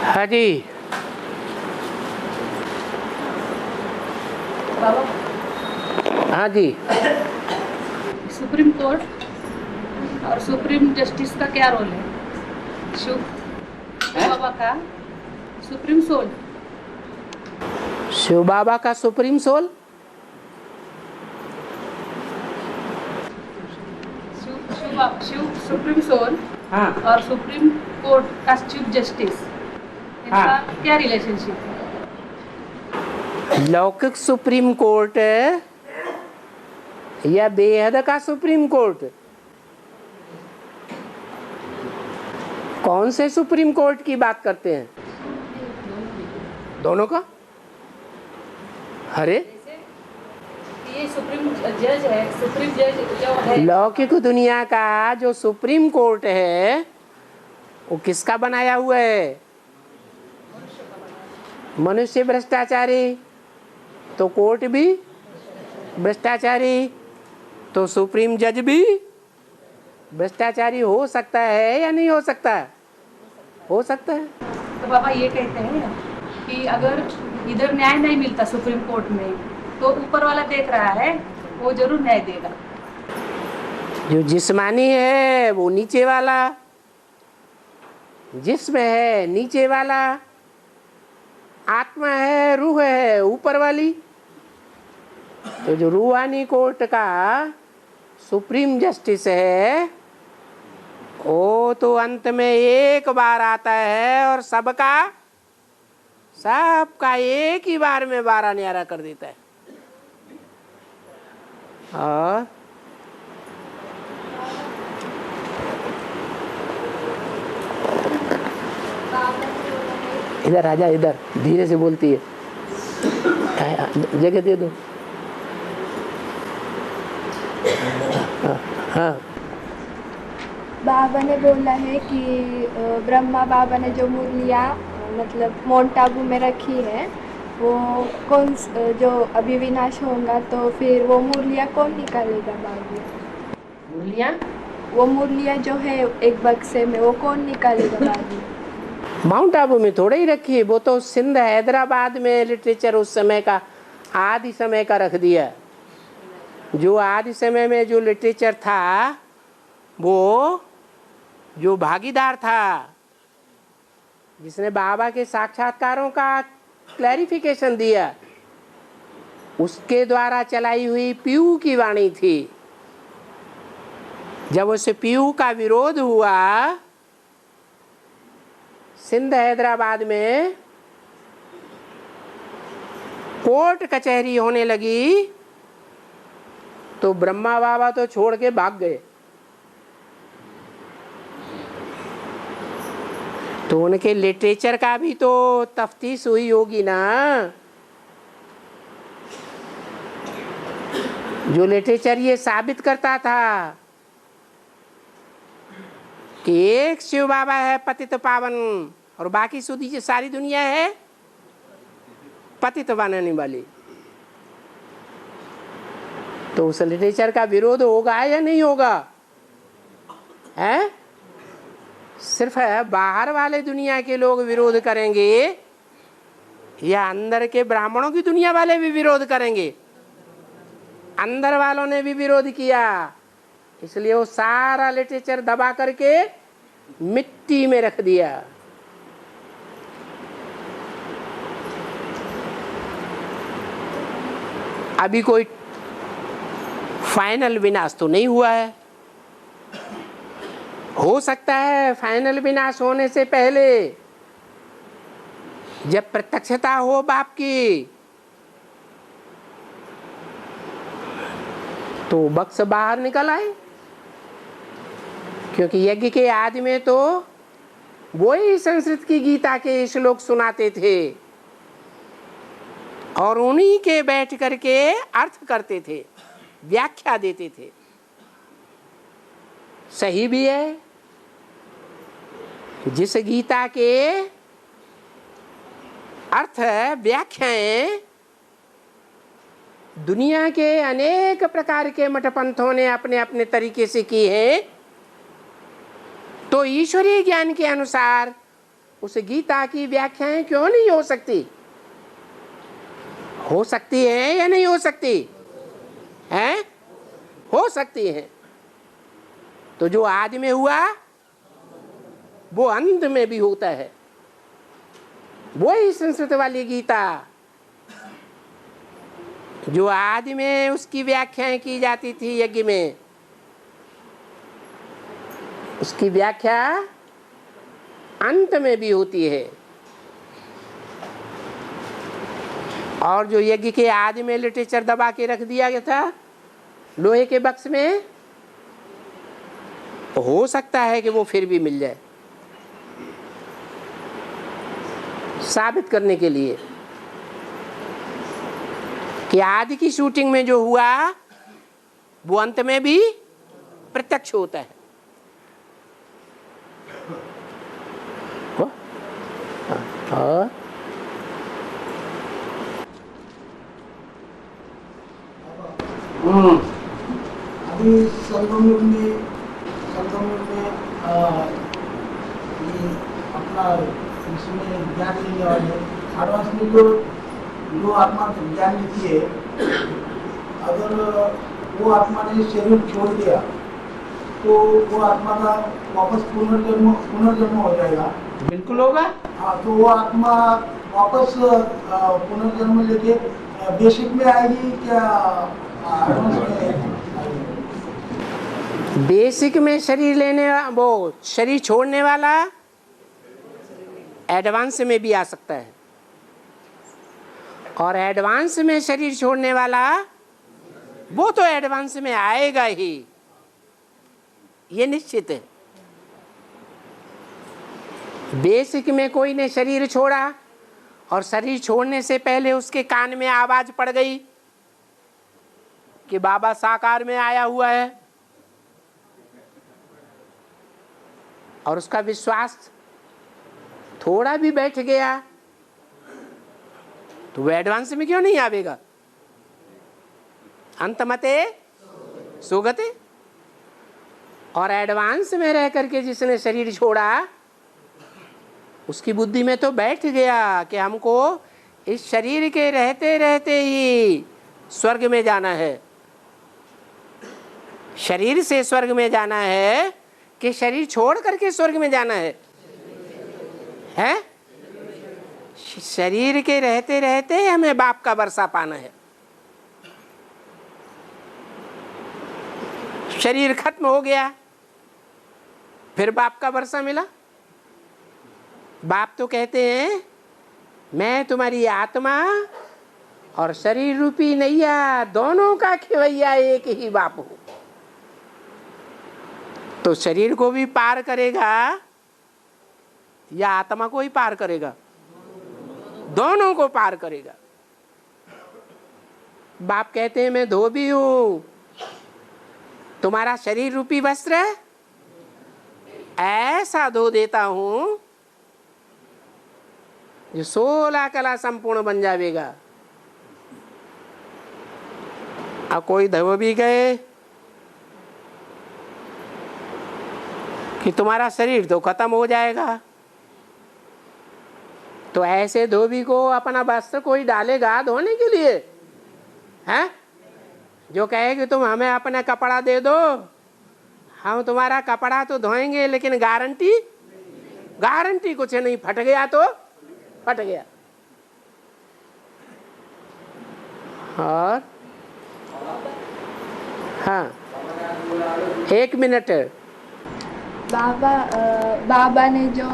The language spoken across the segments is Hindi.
हाँ जी बाबा, हाँ जी। सुप्रीम कोर्ट और सुप्रीम जस्टिस का क्या रोल है? शिव बाबा का सुप्रीम सोल। शिव बाबा का supreme soul. Shiv supreme soul हाँ और सुप्रीम कोर्ट का चीफ जस्टिस, इनका हाँ। क्या रिलेशनशिप है? लौकिक सुप्रीम कोर्ट या बेहद का सुप्रीम कोर्ट? कौन से सुप्रीम कोर्ट की बात करते हैं? दोनों का? अरे ये सुप्रीम जज है, सुप्रीम जज जो है। लौकिक दुनिया का जो सुप्रीम कोर्ट है वो किसका बनाया हुआ है? मनुष्य भ्रष्टाचारी तो कोर्ट भी भ्रष्टाचारी, तो सुप्रीम जज भी भ्रष्टाचारी हो सकता है या नहीं हो सकता? हो सकता है। तो बाबा ये कहते हैं कि अगर इधर न्याय नहीं मिलता सुप्रीम कोर्ट में, तो ऊपर वाला देख रहा है, वो जरूर न्याय देगा। जो जिस्मानी है वो नीचे वाला, जिस्म है नीचे वाला, आत्मा है रूह है ऊपर वाली। तो जो रूहानी कोर्ट का सुप्रीम जस्टिस है वो तो अंत में एक बार आता है और सबका एक ही बार में बारह न्यारा कर देता है। और इधर आजा, इधर धीरे से बोलती है, जगह दे दो। हाँ बाबा ने बोला है कि ब्रह्मा बाबा ने जो मुरलियाँ मतलब माउंट आबू में रखी है, वो कौन जो अभी विनाश होगा तो फिर वो मुरलियाँ कौन निकालेगा बाद में? मुरलियाँ? वो मुरलियाँ जो है एक बक्से में, वो कौन निकालेगा बाद में? माउंट आबू में थोड़ा ही रखी है, वो तो सिंध हैदराबाद में लिटरेचर उस समय का आदि समय का रख दिया। जो आदि समय में जो लिटरेचर था वो जो भागीदार था, जिसने बाबा के साक्षात्कारों का क्लैरिफिकेशन दिया, उसके द्वारा चलाई हुई पीयू की वाणी थी। जब उस पीयू का विरोध हुआ सिंध हैदराबाद में, कोर्ट कचहरी होने लगी, तो ब्रह्मा बाबा तो छोड़ के भाग गए। तो उनके लिटरेचर का भी तो तफ्तीश हुई होगी ना। जो लिटरेचर ये साबित करता था कि एक शिव बाबा है पतित पावन और बाकी सारी दुनिया है पतित बनाने वाली, तो उस लिटरेचर का विरोध होगा या नहीं होगा? है सिर्फ बाहर वाले दुनिया के लोग विरोध करेंगे या अंदर के ब्राह्मणों की दुनिया वाले भी विरोध करेंगे? अंदर वालों ने भी विरोध किया, इसलिए वो सारा लिटरेचर दबा करके मिट्टी में रख दिया। अभी कोई फाइनल विनाश तो नहीं हुआ है। हो सकता है फाइनल विनाश होने से पहले जब प्रत्यक्षता हो बाप की, तो बक्स बाहर निकल आए। क्योंकि यज्ञ के आदि में तो वही संस्कृत की गीता के श्लोक सुनाते थे और उन्हीं के बैठ करके अर्थ करते थे, व्याख्या देते थे। सही भी है, जिस गीता के अर्थ व्याख्याएं दुनिया के अनेक प्रकार के मठपंथों ने अपने अपने तरीके से की है, तो ईश्वरीय ज्ञान के अनुसार उस गीता की व्याख्याएं क्यों नहीं हो सकती? हो सकती है या नहीं हो सकती है? हो सकती है। तो जो आदि में हुआ वो अंत में भी होता है। वही संस्कृत वाली गीता जो आदि में उसकी व्याख्याएं की जाती थी यज्ञ में, उसकी व्याख्या अंत में भी होती है। और जो यज्ञ के आदि में लिटरेचर दबा के रख दिया गया था लोहे के बक्स में, तो हो सकता है कि वो फिर भी मिल जाए, साबित करने के लिए कि आदि की शूटिंग में जो हुआ वो अंत में भी प्रत्यक्ष होता है। और अभी संगमयुग में ये अपना इसमें ज्ञान लेने वाले एडवांस में जो आत्मा ज्ञान लेती है, अगर वो आत्मा ने शरीर छोड़ दिया तो वो आत्मा का वापस पुनर्जन्म हो जाएगा। बिल्कुल होगा। हाँ, तो वो आत्मा वापस पुनर्जन्म लेके बेसिक में आएगी क्या एडवांस में आएगी? बेसिक में शरीर लेने वो शरीर छोड़ने वाला एडवांस में भी आ सकता है, और एडवांस में शरीर छोड़ने वाला वो तो एडवांस में आएगा ही, ये निश्चित है। बेसिक में कोई ने शरीर छोड़ा और शरीर छोड़ने से पहले उसके कान में आवाज पड़ गई कि बाबा साकार में आया हुआ है, और उसका विश्वास थोड़ा भी बैठ गया, तो वो एडवांस में क्यों नहीं आवेगा? अंतमते सुगते। और एडवांस में रह करके जिसने शरीर छोड़ा उसकी बुद्धि में तो बैठ गया कि हमको इस शरीर के रहते रहते ही स्वर्ग में जाना है। शरीर से स्वर्ग में जाना है कि शरीर छोड़ करके स्वर्ग में जाना है? शरीर के रहते रहते हमें बाप का वर्षा पाना है। शरीर खत्म हो गया, फिर बाप का वर्षा मिला। बाप तो कहते हैं मैं तुम्हारी आत्मा और शरीर रूपी नैया दोनों का खिवैया एक ही बाप हूं। तो शरीर को भी पार करेगा या आत्मा को ही पार करेगा? दोनों को पार करेगा। बाप कहते हैं मैं धोबी हूं, तुम्हारा शरीर रूपी वस्त्र ऐसा धो देता हूं जो 16 कला संपूर्ण बन जाएगा। अब कोई धोबी गए कि तुम्हारा शरीर तो खत्म हो जाएगा, तो ऐसे धोबी को अपना वस्त्र कोई डालेगा धोने के लिए? हैं? जो कहे कि तुम हमें अपना कपड़ा दे दो, हम तुम्हारा कपड़ा तो धोएंगे लेकिन गारंटी कुछ नहीं, फट गया तो फट गया। और हाँ, 1 मिनट। बाबा ने जो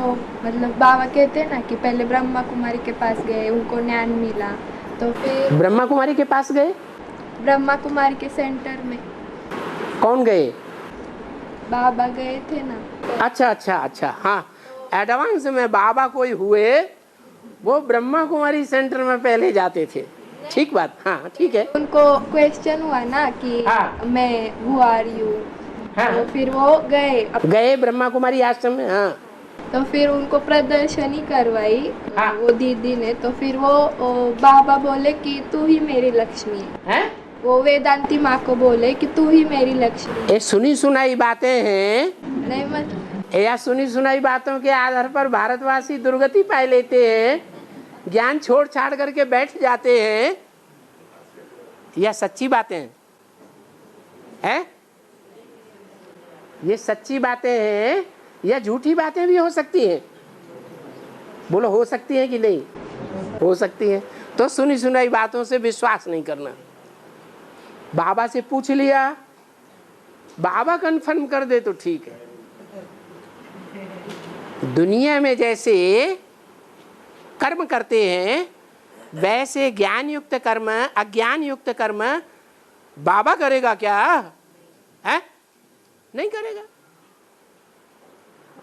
मतलब बाबा कहते हैं ना कि पहले ब्रह्मा कुमारी के पास गए, उनको ज्ञान मिला, तो फिर ब्रह्मा कुमारी के पास गए? ब्रह्मा कुमारी के सेंटर में कौन गए? बाबा गए थे ना। अच्छा, हाँ, एडवांस में बाबा कोई हुए, वो ब्रह्मा कुमारी सेंटर में पहले जाते थे। ठीक बात, हाँ ठीक है। उनको क्वेश्चन हुआ ना कि हाँ। मैं हु आर यू, हाँ। तो फिर वो गए ब्रह्मा कुमारी आश्रम में। हाँ। तो फिर उनको प्रदर्शनी करवाई हाँ। वो दीदी ने, तो फिर वो बाबा बोले कि तू ही मेरी लक्ष्मी है। वो वेदांती माँ को बोले कि तू ही मेरी लक्ष्मी। ये सुनी सुनाई बातें हैं। नहीं या सुनी सुनाई बातों के आधार पर भारतवासी दुर्गति पाए लेते हैं, ज्ञान छोड़ छाड़ करके बैठ जाते हैं, या सच्ची बातें हैं? ये सच्ची बातें हैं या झूठी बातें भी हो सकती हैं? बोलो, हो सकती हैं कि नहीं? हो सकती हैं। तो सुनी सुनाई बातों से विश्वास नहीं करना। बाबा से पूछ लिया, बाबा कंफर्म कर दे तो ठीक है। दुनिया में जैसे कर्म करते हैं वैसे ज्ञान युक्त कर्म, अज्ञान युक्त कर्म बाबा करेगा क्या? है? नहीं करेगा।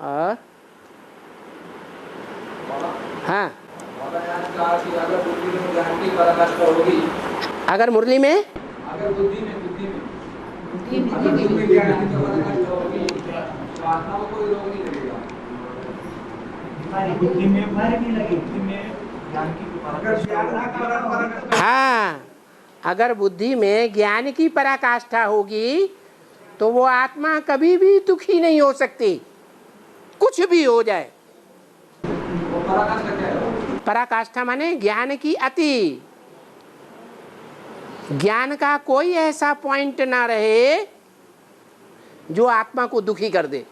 और हाँ, अगर मुरली में, अगर बुद्धि में बुद्धि में मार नहीं लगी, बुद्धि में ज्ञान की हाँ, अगर बुद्धि में ज्ञान की पराकाष्ठा होगी तो वो आत्मा कभी भी दुखी नहीं हो सकती, कुछ भी हो जाए। पराकाष्ठा क्या है? पराकाष्ठा माने ज्ञान की अति, ज्ञान का कोई ऐसा पॉइंट ना रहे जो आत्मा को दुखी कर दे।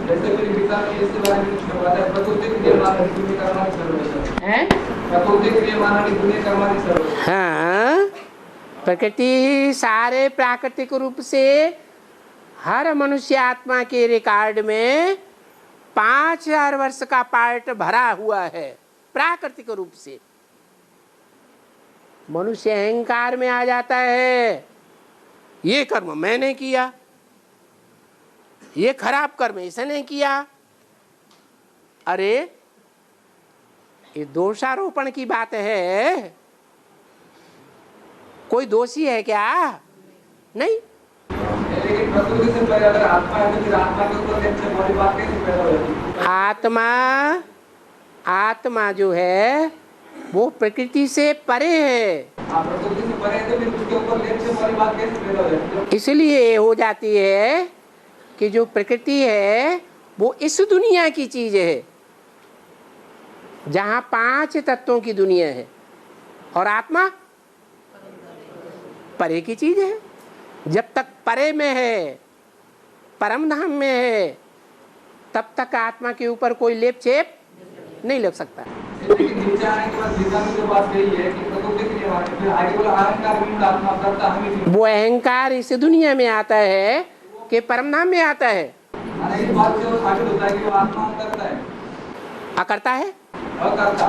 जैसे मेरी गीता में इसके बारे में कुछ बताया है, प्रकृति क्रिया मानव पुण्य कर्माणि सर्वशः हैं? प्रकृति क्रिया मानव पुण्य कर्माणि सर्वशः। हाँ, प्रकृति सारे प्राकृतिक रूप से हर मनुष्य आत्मा के रिकॉर्ड में 5000 वर्ष का पार्ट भरा हुआ है प्राकृतिक रूप से। मनुष्य अहंकार में आ जाता है, ये कर्म मैंने किया, ये खराब कर्म इसने किया। अरे ये दोषारोपण की बात है, कोई दोषी है क्या? नहीं। लेकिन प्रकृति से परे अगर आत्मा है तो फिर आत्मा के ऊपर लेने वाली बात कैसे पैदा होती है? आत्मा जो है वो प्रकृति से परे है। प्रकृति से परे है तो फिर उसके ऊपर लेने वाली बात कैसे पैदा होती है? इसलिए हो जाती है कि जो प्रकृति है वो इस दुनिया की चीज है जहाँ 5 तत्वों की दुनिया है, और आत्मा परे की चीज है। जब तक परे में है, परम धाम में है, तब तक आत्मा के ऊपर कोई लेप छेप नहीं लग सकता। लेकिन नीचे आने के बाद गीता में जो बात कही है कि प्रकृति क्रिया मानव, फिर आगे बोला अहंकार विमूढ़ आत्मा करता हमें। वो अहंकार इस दुनिया में आता है कि परम धाम में आता है? इस बात से वो साबित होता है कि वो आत्मा करता है, अकर्ता है। अकर्ता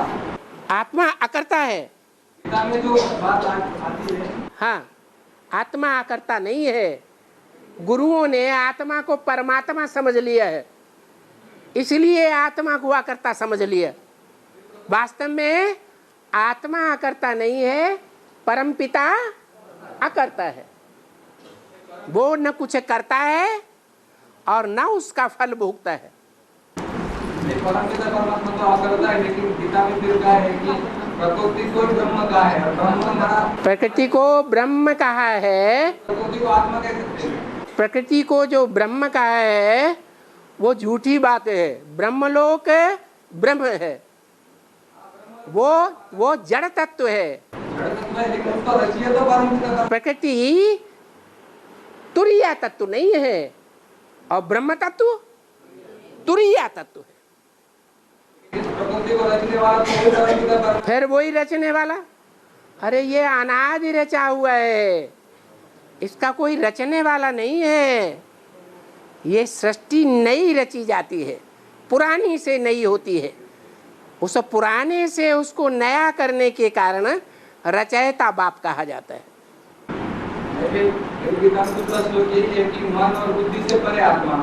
आत्मा अकर्ता है। गीता में जो बात आती है, हाँ, आत्मा अकर्ता नहीं है। गुरुओं ने आत्मा को परमात्मा समझ लिया है, इसलिए आत्मा को अकर्ता समझ लिया। वास्तव में आत्मा अकर्ता नहीं है, परम पिता अकर्ता है। वो न कुछ करता है और न उसका फल भोगता है। परमपिता परमात्मा तो अकर्ता है, लेकिन गीता में फिर कहा है कि प्रकृति को ब्रह्म कहा है। ब्रह्म प्रकृति को ब्रह्म कहा है। प्रकृति को आत्मा कह सकते हैं। प्रकृति को जो ब्रह्म कहा है वो झूठी बात है। ब्रह्मलोक ब्रह्म है, वो जड़ तत्व है। लेकिन उसका रचिया तो परमपिता। प्रकृति तुरीय तत्व नहीं है और ब्रह्म तत्व तुरीय तत्व है। प्रकृति को रचने वाला तो वही परमपिता। फिर वही रचने वाला। अरे ये अनादि रचा हुआ है, इसका कोई रचने वाला नहीं है। ये सृष्टि नई रची जाती है, पुरानी से नई होती है। उस पुराने से उसको नया करने के कारण रचयिता बाप कहा जाता है। गीता में दूसरा श्लोक ये है कि मन और बुद्धि से परे आत्मा,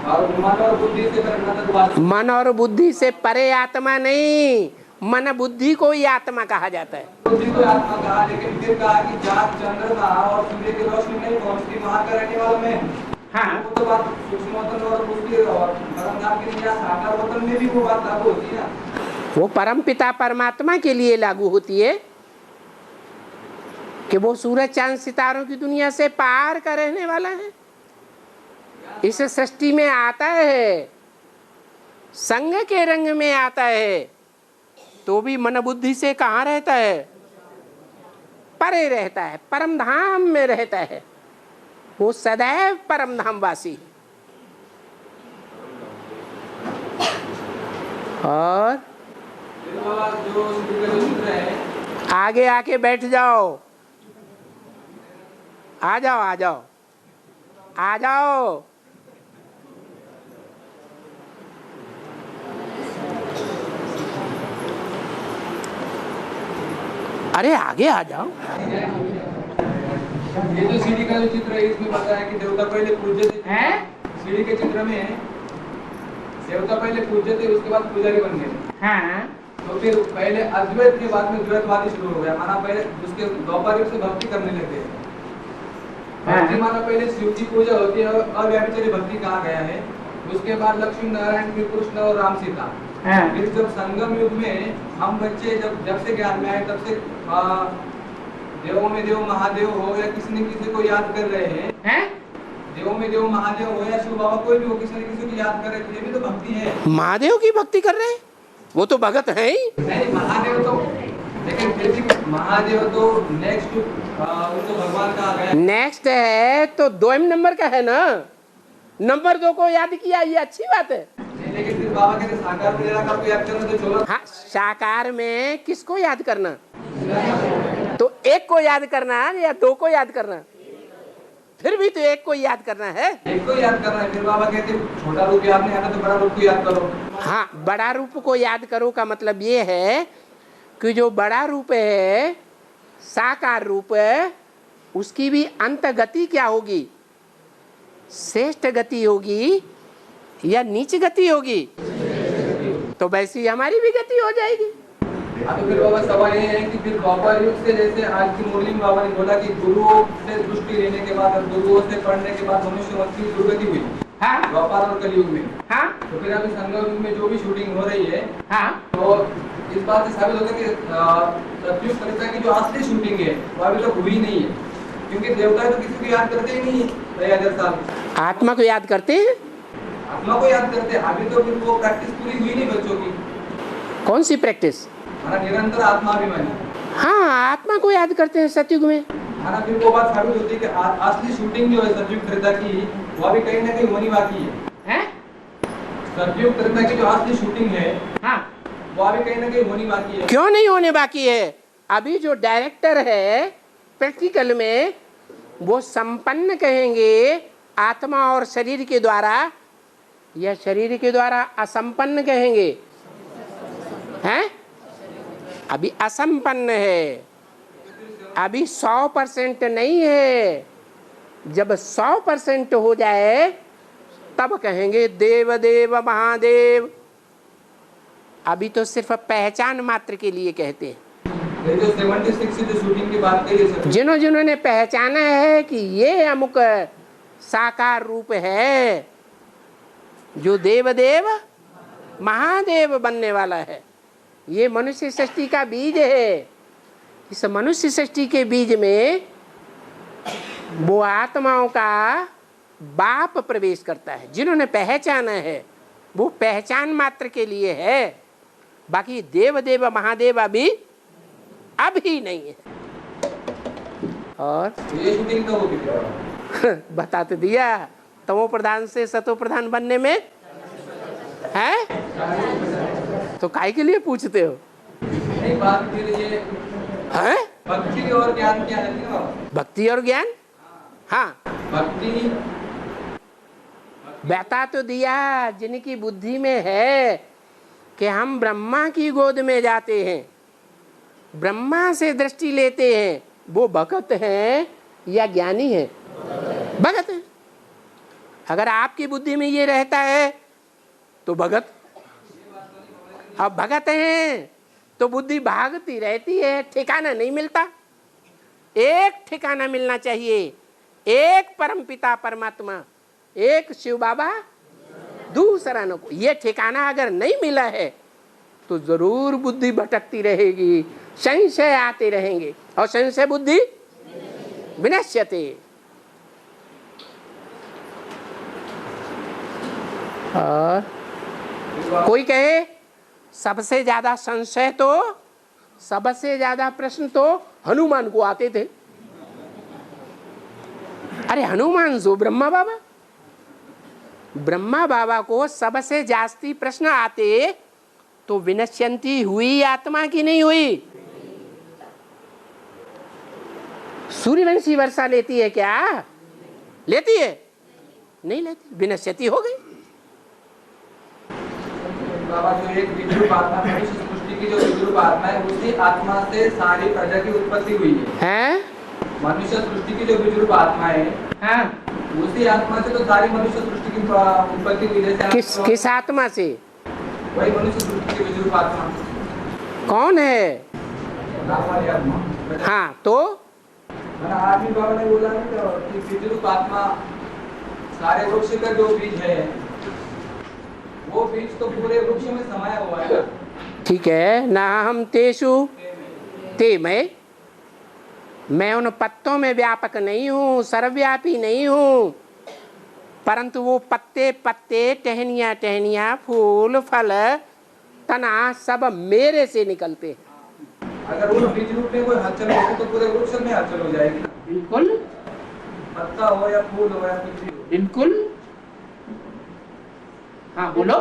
और मन और बुद्धि से परे मन और बुद्धि से परे आत्मा नहीं, मन बुद्धि को ही आत्मा कहा जाता है। बुद्धि को आत्मा कहा, लेकिन फिर कहा कि जहाँ चंद्रमा और सूर्य की रोशनी नहीं पहुँचती वहाँ का रहने वाला मैं। हाँ, वो तो बात सूक्ष्म वतन और उसके और परम धाम के लिए साकार वतन में भी वो बात लागू होती है ना। वो परम पिता परमात्मा के लिए लागू होती है कि वो सूरज चांद सितारों की दुनिया से पार का रहने वाला है। इस सृष्टि में आता है, संग के रंग में आता है, तो भी मन बुद्धि से कहाँ रहता है? परे रहता है, परम धाम में रहता है। वो सदैव परम धाम वासी है। और जो सूत्र है, आगे आके बैठ जाओ, आ जाओ आ जाओ आ जाओ। अरे आगे आ जाओ। ये जो सीढ़ी का जो चित्र है इसमें बताया कि देवता पहले पूज्य थे। हैं? सीढ़ी के चित्र में देवता पहले पूज्य थे, उसके बाद पुजारी बन गए। हाँ। तो फिर पहले अद्वैत के बाद में द्वैतवादी शुरू हो गया। माना पहले उसके द्वापर युग से भक्ति करने लगे। भक्ति माना पहले शिव की पूजा होती है और अव्यभिचारी भक्ति कहा गया है। उसके बाद लक्ष्मी नारायण फिर कृष्ण और राम सीता। फिर जब संगम युग में हम बच्चे जब से ज्ञान में आए तब से देवों में देव महादेव हो या किसी न किसी को याद कर रहे हैं। देवों में देव महादेव हो या शिव बाबा कोई भी हो, किसी न किसी को याद कर रहे हैं। ये भी तो भक्ति है। महादेव की भक्ति कर रहे हैं, वो तो भगत है ही। नहीं, महादेव तो, लेकिन फिर भी महादेव तो नेक्स्ट उनको भगवान कहा गया। नेक्स्ट है तो 2 नंबर का है ना, नंबर 2 को याद किया, ये अच्छी बात है। लेकिन फिर बाबा कहते साकार में निराकार को याद करना तो छोड़ो। हाँ, साकार में किसको याद करना? तो 1 को याद करना या 2 को याद करना? फिर भी तो 1 को याद करना है। 1 को याद करना है। फिर बाबा कहते छोटा रूप याद नहीं आता तो बड़ा रूप को याद करो। हाँ, बड़ा रूप को याद करो का मतलब ये है कि जो बड़ा रूप है, साकार रूप है, उसकी भी अंत गति क्या होगी? श्रेष्ठ गति होगी या नीच गति होगी? तो वैसी हमारी भी गति हो जाएगी। तो फिर बाबा सवाल ये है कि फिर द्वापर युग से जैसे आज की मुरली में बाबा ने बोला कि गुरुओं से दृष्टि लेने के बाद और गुरुओं से पढ़ने के बाद मनुष्य मत की दुर्गति हुई। हाँ? द्वापर और कलयुग में। हाँ? तो फिर अभी संगम युग में जो भी शूटिंग हो रही है, हाँ? तो इस बात से साबित होता है कि सतयुग त्रेता की जो असली शूटिंग है वो अभी तक हुई नहीं है, क्योंकि देवता तो किसी को याद करते ही नहीं है। 1000 साल आत्मा को याद करते हैं, आत्मा को याद करते हैं। अभी तो फिर वो प्रैक्टिस पूरी हुई नहीं बच्चों की। कौन सी प्रैक्टिस? निरंतर आत्माभिमानी। हाँ, आत्मा को याद करते हैं सतयुग में। फिर वो बात साबित होती है कि असली शूटिंग जो है सतयुग त्रेता की वो अभी कहीं ना कहीं होनी बाकी है। सतयुग त्रेता की जो असली शूटिंग है, हाँ, वो अभी कहीं ना कहीं होनी बाकी है। क्यों नहीं होने बाकी है? अभी जो डायरेक्टर है प्रैक्टिकल में, वो संपन्न कहेंगे आत्मा और शरीर के द्वारा, या शरीर के द्वारा असंपन्न कहेंगे? हैं? अभी असंपन्न है, अभी 100% नहीं है। जब 100% हो जाए तब कहेंगे देव देव महादेव। अभी तो सिर्फ पहचान मात्र के लिए कहते हैं। जो 76 जो शूटिंग की बात कही है, जिन्होंने पहचाना है कि ये अमुक साकार रूप है जो देव देव महादेव बनने वाला है, ये मनुष्य सृष्टि का बीज है। इस मनुष्य सृष्टि के बीज में वो आत्माओं का बाप प्रवेश करता है। जिन्होंने पहचाना है वो पहचान मात्र के लिए है, बाकी देव देव महादेव अभी नहीं है। और ये शूटिंग कब होगी? बता तो दिया, तमो प्रधान से सतो प्रधान बनने में है। तो काय के लिए पूछते हो? नहीं, बात फिर ये है भक्ति और ज्ञान क्या है? भक्ति और ज्ञान। हाँ, भक्ति बता तो दिया जिनकी बुद्धि में है कि हम ब्रह्मा की गोद में जाते हैं, ब्रह्मा से दृष्टि लेते हैं, वो भगत हैं या ज्ञानी है? भगत है। अगर आपकी बुद्धि में ये रहता है तो भगत। अब भगत हैं तो बुद्धि भागती रहती है, ठिकाना नहीं मिलता। एक ठिकाना मिलना चाहिए, एक परमपिता परमात्मा, एक शिव बाबा, दूसरा न को। ये ठिकाना अगर नहीं मिला है तो जरूर बुद्धि भटकती रहेगी, संशय आते रहेंगे, और संशय बुद्धि विनश्यते। और कोई कहे सबसे ज्यादा संशय तो, सबसे ज्यादा प्रश्न तो हनुमान को आते थे। अरे हनुमान जो ब्रह्मा बाबा, ब्रह्मा बाबा को सबसे जास्ती प्रश्न आते तो विनश्यंती हुई आत्मा की नहीं हुई? सूर्यवंशी वर्षा लेती है क्या? लेती है? नहीं लेती, विनश्यति हो गई। बाबा जो एक विद्रूप आत्मा, मनुष्य सृष्टि की जो विद्रूप आत्मा है, उसी आत्मा से सारी प्रजा की उत्पत्ति हुई है। मनुष्य सृष्टि की जो विद्रूप आत्मा है, उसी आत्मा से तो सारी मनुष्य सृष्टि की उत्पत्ति हुई है। किस आत्मा से? वही मनुष्य सृष्टि की विद्रूप आत्मा। कौन है? आत्मा। हाँ तो आदमी बाबा ने बोला कि विद्रूप आत्मा सारे वृक्ष का जो बीज है, वो बीज तो पूरे वृक्ष में समाया हुआ है। ठीक है ना, हम तेषु ते मैं उन पत्तों में व्यापक नहीं हूँ, सर्वव्यापी नहीं हूँ, परंतु वो पत्ते पत्ते, टहनियाँ टहनियाँ, फूल फल, तना सब मेरे से निकलते हैं। अगर उस बीज रूप में कोई हलचल हो तो पूरे वृक्ष में हलचल हो जाएगी। बिल्कुल, पत्ता हो या फूल हो या कुछ भी हो। बिल्कुल। हाँ बोलो।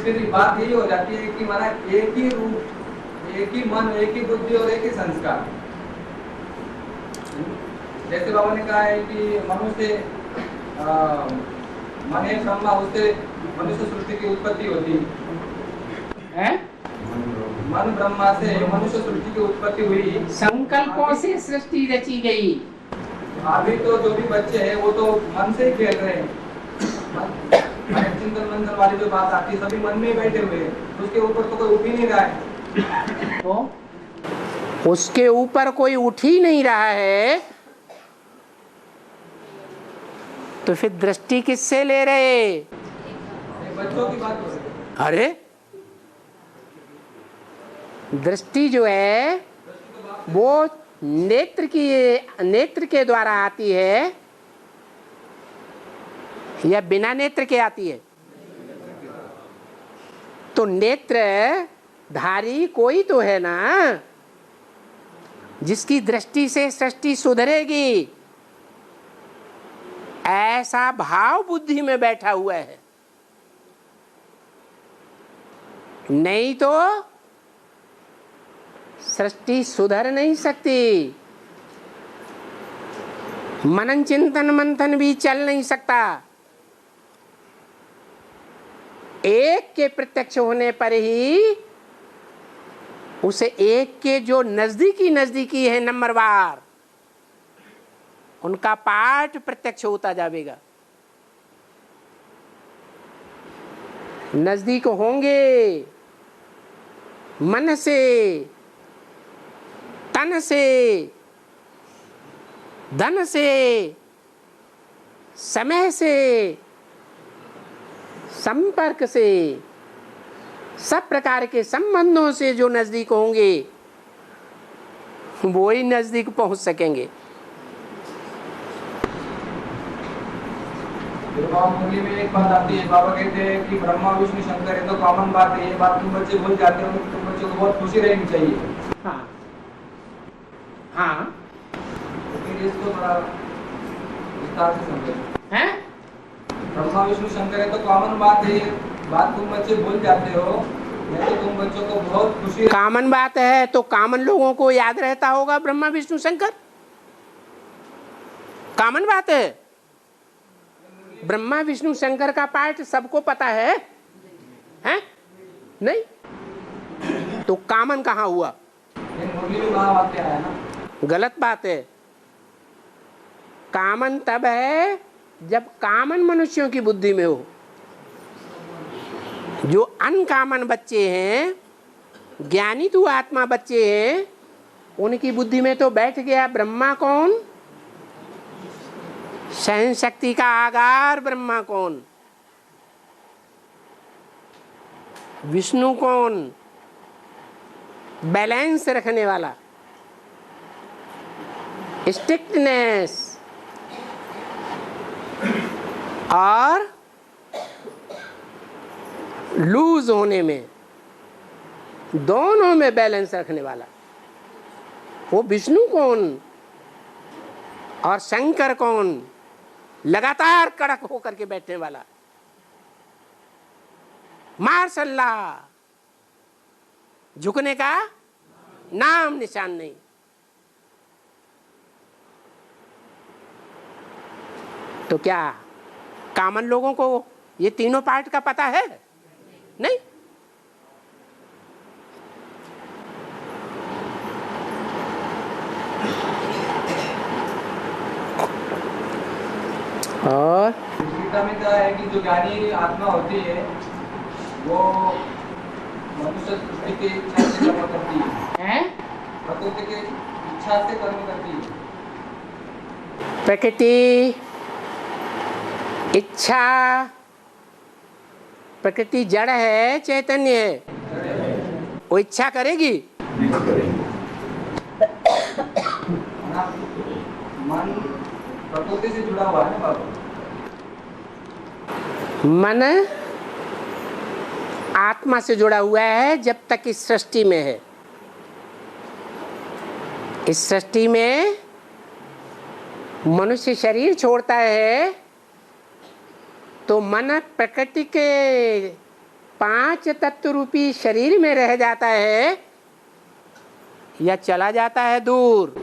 फिर बात यही हो जाती है कि माना एक ही रूप, एक ही मन, एक ही बुद्धि और एक ही संस्कार। जैसे बाबा ने कहा है कि मनुष्य मन है ब्रह्मा, उससे मनुष्य सृष्टि की उत्पत्ति होती है। मन ब्रह्मा से मनुष्य सृष्टि की उत्पत्ति हुई, संकल्पों से सृष्टि रची गई। अभी तो जो भी बच्चे हैं वो तो मन से ही खेल रहे हैं। चिंतन मंथन वाली जो बात आती है, सभी मन में ही बैठे हुए हैं, उसके ऊपर तो कोई उठ ही नहीं रहा है। तो उसके ऊपर कोई उठ ही नहीं रहा है, तो फिर दृष्टि किससे ले रहे? बच्चों की बात हो रही है। अरे दृष्टि जो है वो नेत्र के द्वारा आती है या बिना नेत्र के आती है? तो नेत्र धारी कोई तो है ना जिसकी दृष्टि से सृष्टि सुधरेगी, ऐसा भाव बुद्धि में बैठा हुआ है। नहीं तो सृष्टि सुधर नहीं सकती, मनन चिंतन मंथन भी चल नहीं सकता। एक के प्रत्यक्ष होने पर ही उसे एक के जो नजदीकी है नंबरवार, उनका पाठ प्रत्यक्ष होता जाएगा। नजदीक होंगे मन से, तन से, धन से, समय से, संपर्क से, सब प्रकार के संबंधों से जो नजदीक होंगे वो ही नजदीक पहुंच सकेंगे। मुरली में एक बात आती है, बाबा कहते हैं कि ब्रह्मा विष्णु शंकर है तो कॉमन बात है, ये बात तुम बच्चे भूल जाते हो, तुम बच्चों को बहुत खुशी रहनी चाहिए। हाँ हाँ, लेकिन इसको थोड़ा विस्तार से समझो। हैं? ब्रह्मा विष्णु शंकर है तो कॉमन बात है, बात तुम बच्चे भूल जाते हो, नहीं तो तुम बच्चों को बहुत खुशी। कॉमन बात है तो कॉमन लोगों को याद रहता होगा ब्रह्मा विष्णु शंकर, कॉमन बात है। ब्रह्मा विष्णु शंकर का पाठ सबको पता है? हैं? नहीं तो कॉमन कहाँ हुआ? मुरली में महावाक्य आया ना। गलत बात है। कॉमन तब है जब कॉमन मनुष्यों की बुद्धि में हो। जो अनकॉमन बच्चे हैं, ज्ञानी तो आत्मा बच्चे हैं, उनकी बुद्धि में तो बैठ गया ब्रह्मा कौन, सहन शक्ति का आगार ब्रह्मा कौन, विष्णु कौन, बैलेंस रखने वाला, स्ट्रिक्टनेस, और लूज होने में, दोनों में बैलेंस रखने वाला। वो विष्णु कौन और शंकर कौन, लगातार कड़क होकर के बैठने वाला, मार्शल्ला, झुकने का नाम निशान नहीं। तो क्या कॉमन लोगों को ये तीनों पार्ट का पता है? नहीं। और गीता में कहा है कि जो ज्ञानी आत्मा होती है वो मनुष्य सृष्टि की इच्छा से कर्म करती है, प्रकृति की इच्छा से कर्म करती है। प्रकृति इच्छा, प्रकृति जड़ है चैतन्य है, वो इच्छा करेगी? मन प्रकृति से जुड़ा हुआ है बाबू। मन आत्मा से जुड़ा हुआ है जब तक इस सृष्टि में है। इस सृष्टि में मनुष्य शरीर छोड़ता है तो मन प्रकृति के 5 तत्व रूपी शरीर में रह जाता है या चला जाता है दूर।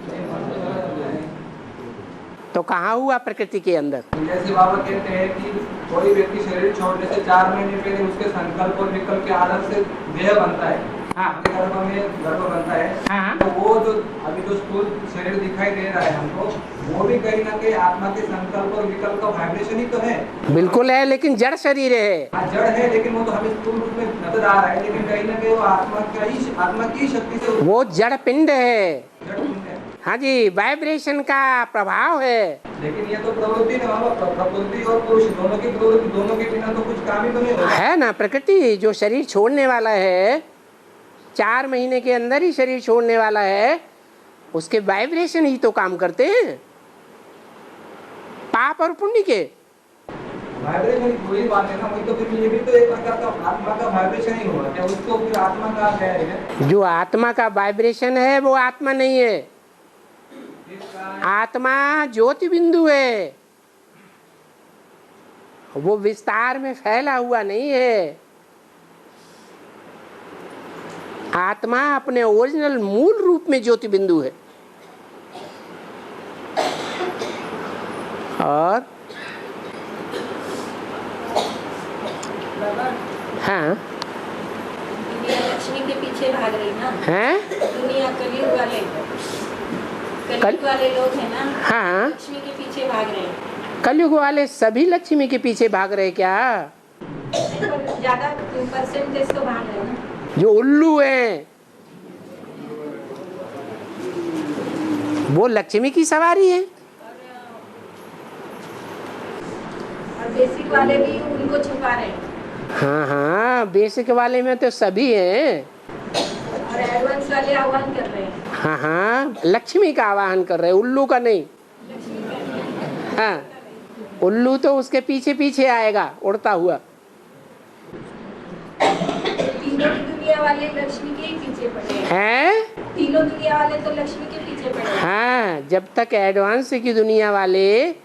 तो कहाँ हुआ? प्रकृति के अंदर। जैसे बाबा कहते हैं कि कोई व्यक्ति शरीर छोड़ने से 4 महीने पहले उसके संकल्प और विकल्प के आधार से देह बनता है। हाँ। गर्भ में गर्भ बनता है। हाँ। तो वो जो अभी जो स्थूल शरीर दिखाई दे रहा है हमको, वो भी कहीं ना कहीं आत्मा के संकल्प और विकल्प का वाइब्रेशन ही तो है। बिल्कुल है, लेकिन जड़ शरीर है। हाँ, जड़ है, लेकिन वो तो हमें स्थूल रूप में नजर आ रहा है, लेकिन कहीं ना कहीं वो आत्मा की शक्ति से वो जड़ पिंड है। जड़ पिंड है। हाँ जी, वाइब्रेशन का प्रभाव है। लेकिन ये तो प्रवृत्ति ना, प्रकृति और पुरुष दोनों की प्रवृत्ति, दोनों के बिना तो कुछ काम ही तो नहीं होगा। है ना। प्रकृति जो शरीर छोड़ने वाला है, 4 महीने के अंदर ही शरीर छोड़ने वाला है, उसके वाइब्रेशन ही तो काम करते हैं, पाप और पुण्य के। वाइब्रेशन वही बात है ना, वही तो फिर ये भी तो एक प्रकार का आत्मा का वाइब्रेशन ही होगा। क्या उसको फिर आत्मा कहा गया है? जो आत्मा का वाइब्रेशन है वो आत्मा नहीं है। आत्मा ज्योति बिंदु है, वो विस्तार में फैला हुआ नहीं है। आत्मा अपने ओरिजिनल मूल रूप में ज्योति बिंदु है। और हाँ, दुनिया लक्ष्मी के पीछे भाग रही ना हैं? दुनिया कलयुग वाले लोग हैं ना, हाँ, लक्ष्मी के पीछे भाग रहे हैं। कलयुग वाले सभी लक्ष्मी के पीछे भाग रहे क्या? ज्यादा परसेंटेज तो भाग रहे हैं ना। जो उल्लू हैं वो लक्ष्मी की सवारी है। और बेसिक वाले भी उनको छुपा रहे हैं। हाँ हाँ, बेसिक वाले में तो सभी हैं, और एडवांस वाले आह्वान कर रहे हैं। हाँ हाँ, लक्ष्मी का आवाहन कर रहे हैं, उल्लू का नहीं। हाँ, उल्लू तो उसके पीछे पीछे आएगा उड़ता हुआ। तीनों दुनिया वाले लक्ष्मी के ही पीछे पड़े हैं? तीनों दुनिया वाले तो लक्ष्मी के पीछे पड़े हैं। हाँ, जब तक एडवांस की दुनिया वाले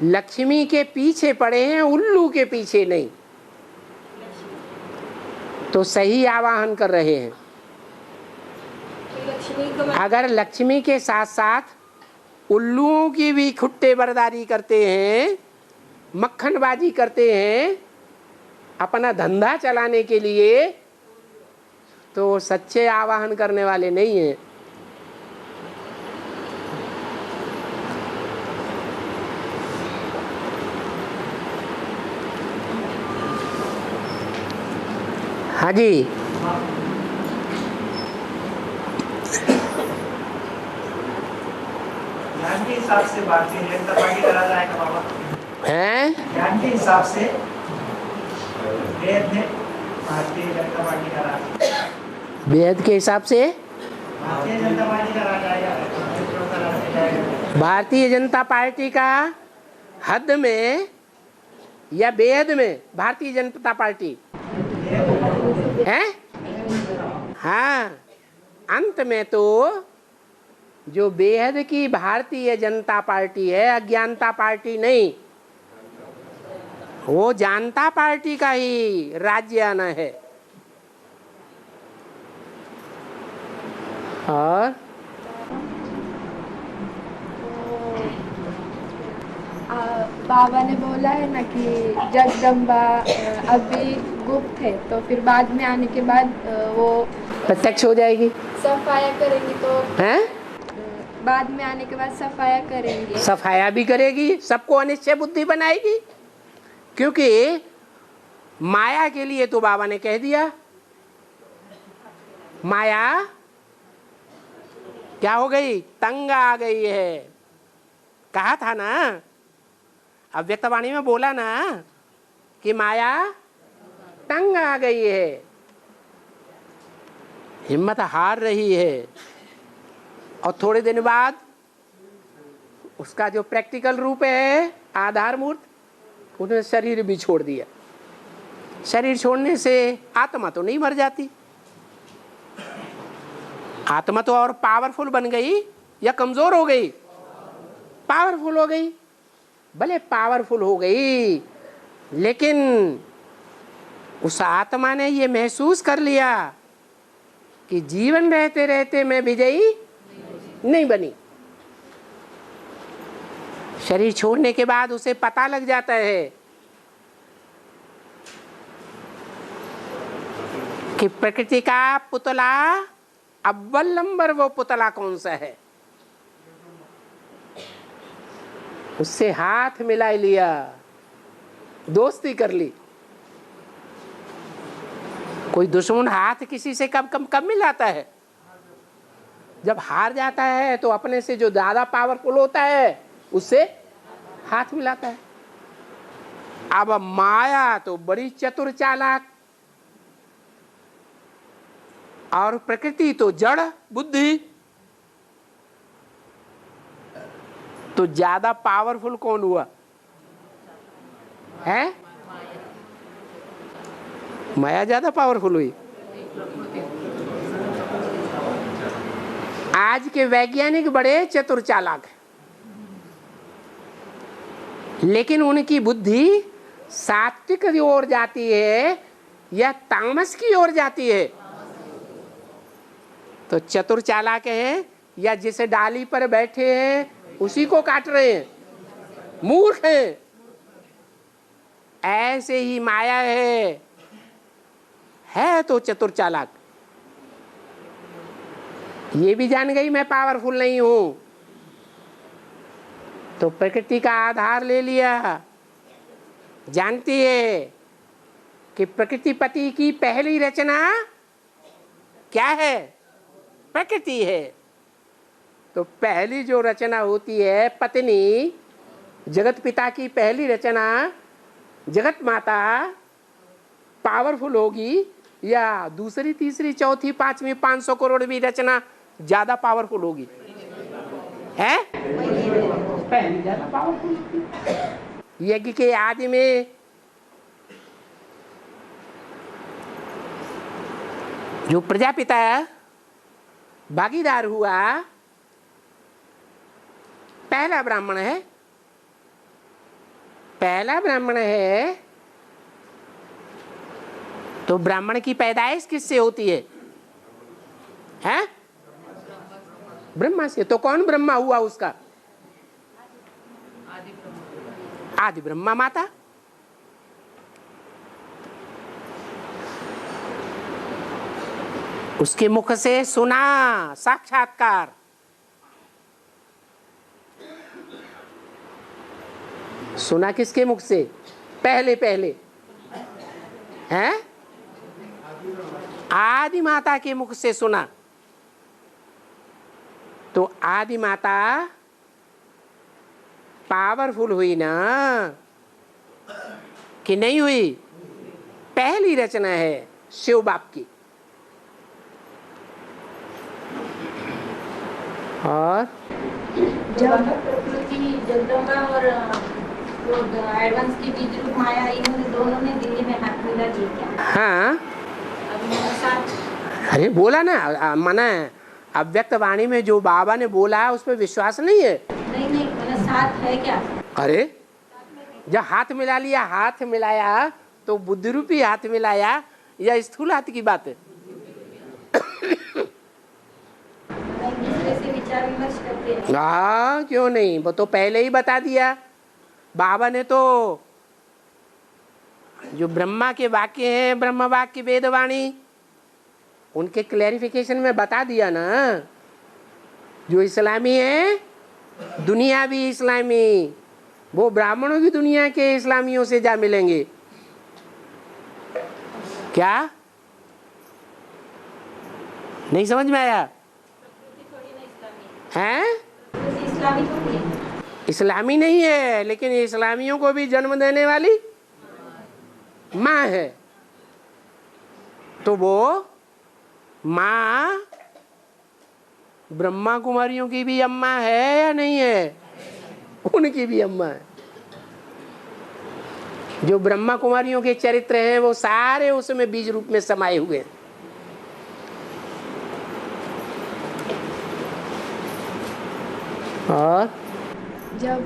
लक्ष्मी के पीछे पड़े हैं, उल्लू के पीछे नहीं, तो सही आवाहन कर रहे हैं। अगर लक्ष्मी के साथ साथ उल्लुओं की भी खुट्टे बरदारी करते हैं, मक्खनबाजी करते हैं अपना धंधा चलाने के लिए, तो सच्चे आवाहन करने वाले नहीं हैं। हाँ जी, ज्ञान के हिसाब से भारतीय जनता पार्टी करा जाएगा बाबा। हैं? ज्ञान के हिसाब से वेद में भारतीय जनता पार्टी करा, वेद के हिसाब से भारतीय जनता पार्टी करा जाएगा। भारतीय जनता पार्टी का हद में या वेद में भारतीय जनता पार्टी? हैं? हाँ, अंत में तो जो बेहद की भारतीय जनता पार्टी है, अज्ञानता पार्टी नहीं, वो जानता पार्टी का ही राज्य आना है। और बाबा ने बोला है ना कि जगदम्बा अभी गुप्त है, तो फिर बाद में आने के बाद वो प्रत्यक्ष हो जाएगी। सफाया करेंगी, तो हैं? बाद में आने के बाद सफाया करेंगी। सफाया भी करेगी, सबको अनिश्चय बुद्धि बनाएगी, क्योंकि माया के लिए तो बाबा ने कह दिया, माया क्या हो गई? तंग आ गई है। कहा था ना, अव्यक्तवाणी में बोला ना कि माया तंग आ गई है, हिम्मत हार रही है। और थोड़े दिन बाद उसका जो प्रैक्टिकल रूप है, आधार मूर्त, उन्हें शरीर भी छोड़ दिया। शरीर छोड़ने से आत्मा तो नहीं मर जाती, आत्मा तो और पावरफुल बन गई या कमजोर हो गई? पावरफुल हो गई। भले पावरफुल हो गई, लेकिन उस आत्मा ने ये महसूस कर लिया कि जीवन रहते रहते मैं विजयी नहीं बनी। शरीर छोड़ने के बाद उसे पता लग जाता है कि प्रकृति का पुतला, अव्वल नंबर वो पुतला कौन सा है, उससे हाथ मिला लिया, दोस्ती कर ली। कोई दुश्मन हाथ किसी से कब मिलाता है? जब हार जाता है तो अपने से जो ज्यादा पावरफुल होता है उससे हाथ मिलाता है। अब माया तो बड़ी चतुर चालाक, और प्रकृति तो जड़ बुद्धि, तो ज्यादा पावरफुल कौन हुआ है? माया ज्यादा पावरफुल हुई। आज के वैज्ञानिक बड़े चतुर चालाक हैं, लेकिन उनकी बुद्धि सात्विक की ओर जाती है या तामस की ओर जाती है? तो चतुर चालाक हैं या जिस डाली पर बैठे हैं उसी को काट रहे हैं? मूर्ख हैं। ऐसे ही माया है तो चतुर चालाक। ये भी जान गई मैं पावरफुल नहीं हूं, तो प्रकृति का आधार ले लिया। जानती है कि प्रकृति पति की पहली रचना क्या है? प्रकृति है। तो पहली जो रचना होती है पत्नी, जगत पिता की पहली रचना जगत माता पावरफुल होगी या दूसरी तीसरी चौथी पांचवी 500 करोड़वीं रचना ज्यादा पावरफुल होगी? है पहली ज्यादा पावरफुल होगी। यज्ञ के आदि में जो प्रजापिता भागीदार हुआ, पहला ब्राह्मण है। पहला ब्राह्मण है तो ब्राह्मण की पैदाइश किससे होती है? हैं? ब्रह्मा से। तो कौन ब्रह्मा हुआ उसका? आदि ब्रह्मा माता। उसके मुख से सुना साक्षात्कार। सुना किसके मुख से? पहले हैं? आदि माता के मुख से सुना। तो आदि माता पावरफुल हुई ना कि नहीं हुई? पहली रचना है शिव बाप की। और जब प्रकृति जगदम्बा और एडवांस की बीज रूप माया, इन्होंने दोनों ने दिल्ली में हाथ मिला जी क्या? हाँ, अभी अरे बोला ना, माना अव्यक्त वाणी में जो बाबा ने बोला है उस पर विश्वास नहीं है। नहीं नहीं, मतलब साथ है क्या? अरे जब हाथ मिला लिया, हाथ मिलाया तो बुद्धि रूपी हाथ मिलाया या स्थूल हाथ की बात है? एक दूसरे से विचार विमर्श करते हैं। हाँ क्यों नहीं, वो तो पहले ही बता दिया बाबा ने। तो जो ब्रह्मा के वाक्य हैं, ब्रह्म वाक्य वेदवाणी, उनके क्लैरिफिकेशन में बता दिया ना। जो इस्लामी है, दुनियावी इस्लामी, वो ब्राह्मणों की दुनिया के इस्लामियों से जा मिलेंगे। क्या नहीं समझ में आया? हैं? इस्लामी थोड़ी है। इस्लामी नहीं है, लेकिन इस्लामियों को भी जन्म देने वाली माँ है। तो वो माँ ब्रह्मा कुमारियों की भी अम्मा है या नहीं है? उनकी भी अम्मा है। जो ब्रह्मा कुमारियों के चरित्र हैं वो सारे उसमें बीज रूप में समाये हुए हैं। और जब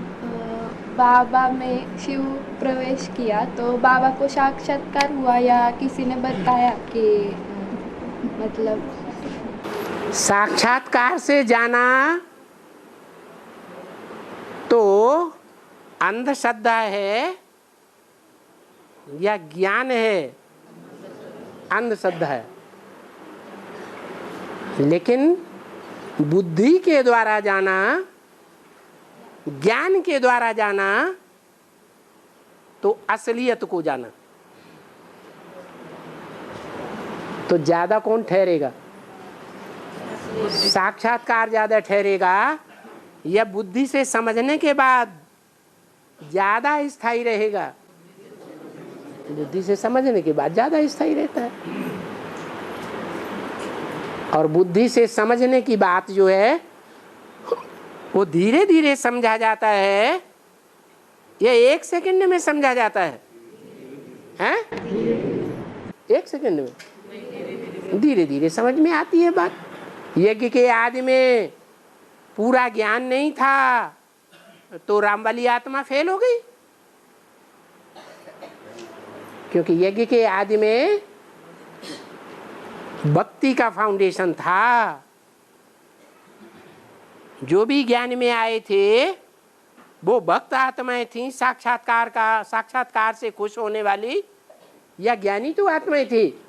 बाबा में शिव प्रवेश किया तो बाबा को साक्षात्कार हुआ या किसी ने बताया कि मतलब? साक्षात्कार से जाना तो अंधश्रद्धा है या ज्ञान है? अंधश्रद्धा है। लेकिन बुद्धि के द्वारा जाना, ज्ञान के द्वारा जाना तो असलियत को जाना। तो ज्यादा कौन ठहरेगा? साक्षात्कार ज्यादा ठहरेगा या बुद्धि से समझने के बाद ज्यादा स्थायी रहेगा? बुद्धि से समझने के बाद ज्यादा स्थायी रहता है। और बुद्धि से समझने की बात जो है वो धीरे धीरे समझा जाता है या 1 सेकंड में समझा जाता है? हैं? 1 सेकंड में धीरे धीरे समझ में आती है बात। यज्ञ के आदि में पूरा ज्ञान नहीं था तो राम वाली आत्मा फेल हो गई, क्योंकि यज्ञ के आदि में भक्ति का फाउंडेशन था। जो भी ज्ञान में आए थे वो भक्त आत्माएं थी, साक्षात्कार से खुश होने वाली या ज्ञानी तो आत्माएं थी,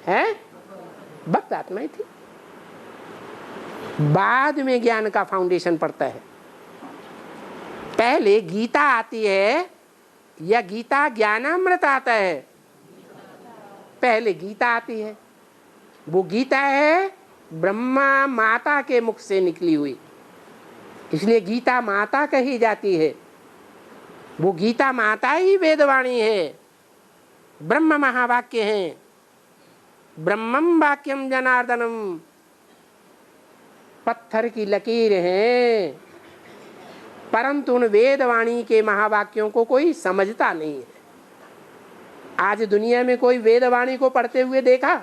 हैं? भक्त आत्माएं थी। बाद में ज्ञान का फाउंडेशन पड़ता है। पहले गीता आती है या गीता ज्ञानामृत आता है? पहले गीता आती है। वो गीता है ब्रह्मा माता के मुख से निकली हुई, इसलिए गीता माता कही जाती है। वो गीता माता ही वेदवाणी है, ब्रह्म महावाक्य हैं। ब्रह्मम वाक्यम जनार्दनम, पत्थर की लकीर है, परंतु उन वेदवाणी के महावाक्यों को कोई समझता नहीं है। आज दुनिया में कोई वेदवाणी को पढ़ते हुए देखा?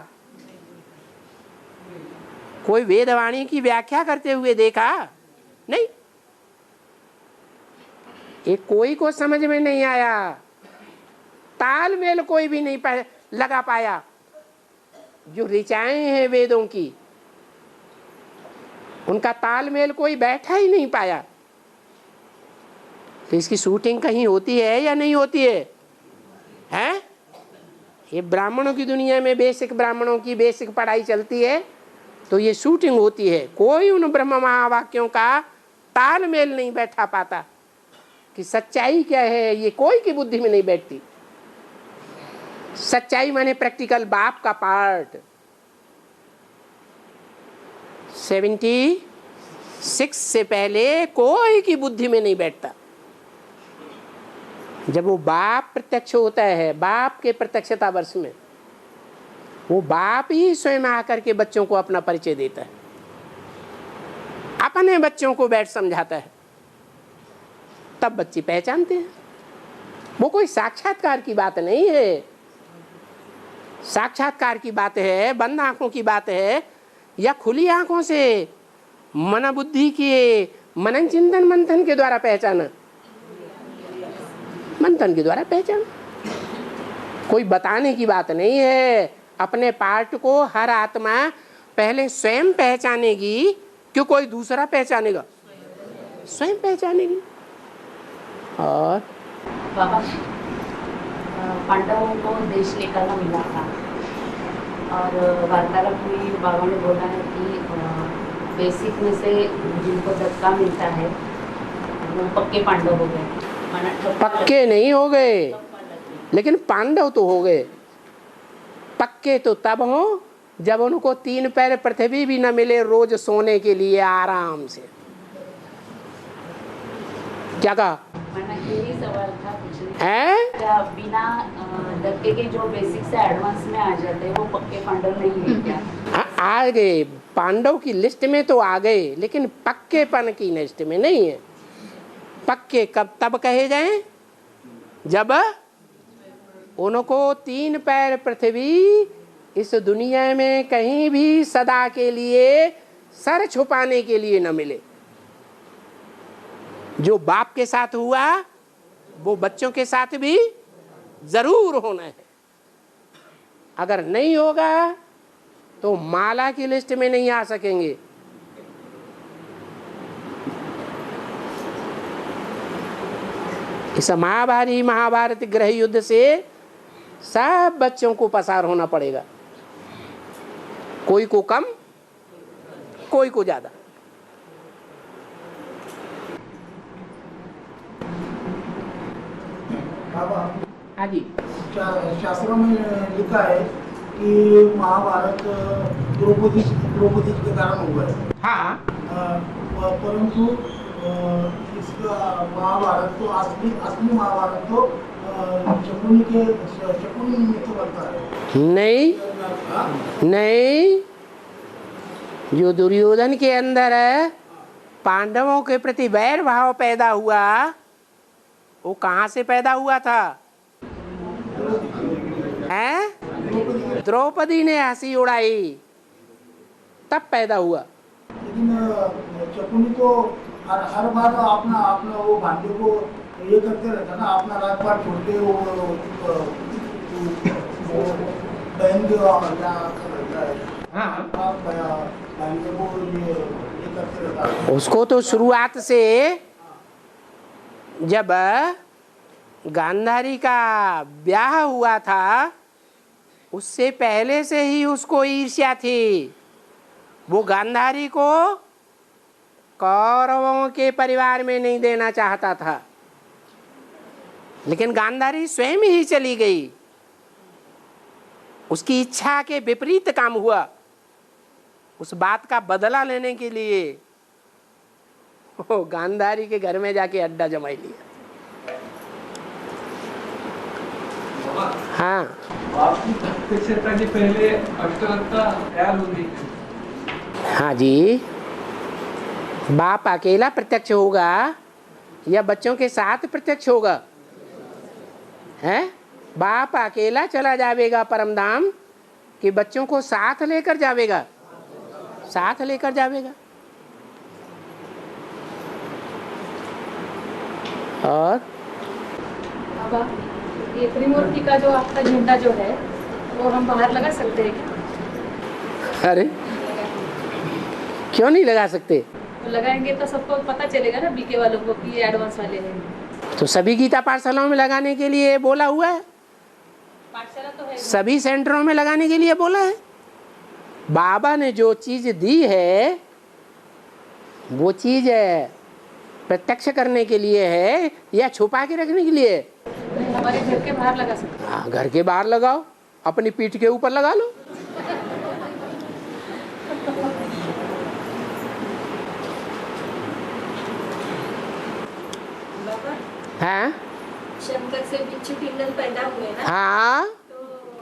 कोई वेदवाणी की व्याख्या करते हुए देखा? नहीं। ये कोई को समझ में नहीं आया, तालमेल कोई भी नहीं लगा पाया। जो ऋचाएं हैं वेदों की, उनका तालमेल कोई बैठा ही नहीं पाया। तो इसकी शूटिंग कहीं होती है या नहीं होती है? हैं? ये ब्राह्मणों की दुनिया में बेसिक ब्राह्मणों की बेसिक पढ़ाई चलती है तो ये शूटिंग होती है। कोई उन ब्रह्म महावाक्यों का तालमेल नहीं बैठा पाता कि सच्चाई क्या है, ये कोई की बुद्धि में नहीं बैठती। सच्चाई माने प्रैक्टिकल बाप का पार्ट। 76 से पहले कोई की बुद्धि में नहीं बैठता। जब वो बाप प्रत्यक्ष होता है, बाप के प्रत्यक्षता वर्ष में, वो बाप ही स्वयं आकर के बच्चों को अपना परिचय देता है, अपने बच्चों को बैठ समझाता है, तब बच्चे पहचानते हैं। वो कोई साक्षात्कार की बात नहीं है। साक्षात्कार की बात है, बंद आंखों की बात है, या खुली आंखों से मन बुद्धि के मनन चिंतन मंथन के द्वारा पहचाना? मंथन के द्वारा पहचाना। कोई बताने की बात नहीं है। अपने पार्ट को हर आत्मा पहले स्वयं पहचानेगी, क्यों कोई दूसरा पहचानेगा? स्वयं पहचानेगी। और बाबा, पांडवों को देश निकालना मिला था और वार्तालाप में बाबा ने बोला है कि बेसिक में से जिनको धक्का मिलता है वो पक्के पांडव हो गए। पक्के नहीं हो गए, लेकिन पांडव तो हो गए। पक्के तो तब हो जब उनको 3 पैर पृथ्वी भी न मिले, रोज सोने के लिए आराम से। क्या कहा? यही सवाल था पूछने है? क्या बिना धक्के के जो बेसिक से एडवांस में आ जाते हैं वो पक्के पांडव नहीं है क्या? आ गए, पांडव की लिस्ट में तो आ गए, लेकिन पक्केपन की लिस्ट में नहीं है। पक्के कब तब कहे जाएं जब उनको 3 पैर पृथ्वी इस दुनिया में कहीं भी सदा के लिए सर छुपाने के लिए न मिले। जो बाप के साथ हुआ वो बच्चों के साथ भी जरूर होना है। अगर नहीं होगा तो माला की लिस्ट में नहीं आ सकेंगे। इस महाभारत गृह युद्ध से सब बच्चों को पसार होना पड़ेगा, कोई को कम कोई को ज्यादा। बाबा, हाँ जी। शास्त्रों में लिखा है कि महाभारत द्रौपदी के कारण हुआ है। हाँ, परंतु इसका महाभारत तो असली महाभारत तो शकुनी निमित्त बनता है। नहीं, जो दुर्योधन के अंदर पांडवों के प्रति वैर भाव पैदा हुआ, वो कहाँ से पैदा हुआ था? हैं? द्रौपदी ने हंसी उड़ाई तब पैदा हुआ। लेकिन शकुनी तो हर बार अपना वो भांडे को ये करते रहता ना, अपना राजपाट छोड़ के वो बहन के करते रहता। उसको तो शुरुआत से जब गांधारी का ब्याह हुआ था उससे पहले से ही उसको ईर्ष्या थी। वो गांधारी को कौरवों के परिवार में नहीं देना चाहता था, लेकिन गांधारी स्वयं ही चली गई। उसकी इच्छा के विपरीत काम हुआ। उस बात का बदला लेने के लिए वो गांधारी के घर में जाके अड्डा जमाई लिया। हाँ, आपकी प्रत्यक्षता के पहले अष्टवक्ता तैयार होगी। हाँ जी। बाप अकेला प्रत्यक्ष होगा या बच्चों के साथ प्रत्यक्ष होगा? है? बाप अकेला चला जावेगा परमधाम कि बच्चों को साथ लेकर जावेगा? साथ लेकर जावेगा। और बाबा, ये त्रिमूर्ति का जो आपका झंडा जो है वो हम बाहर लगा सकते हैं क्या? अरे क्यों नहीं लगा सकते? तो लगाएंगे तो सबको पता चलेगा ना, बीके वालों को कि एडवांस वाले हैं। तो सभी गीता पाठशालाओं में लगाने के लिए बोला हुआ है, पाठशाला तो है, सभी सेंटरों में लगाने के लिए बोला है। बाबा ने जो चीज दी है वो चीज प्रत्यक्ष करने के लिए है या छुपा के रखने के लिए? हमारे घर के बाहर लगा सकते हैं। हाँ, घर के बाहर लगाओ, अपनी पीठ के ऊपर लगा लो। हाँ, शंकर से बिच्छू पिंडल पैदा हुए ना, हाँ, तो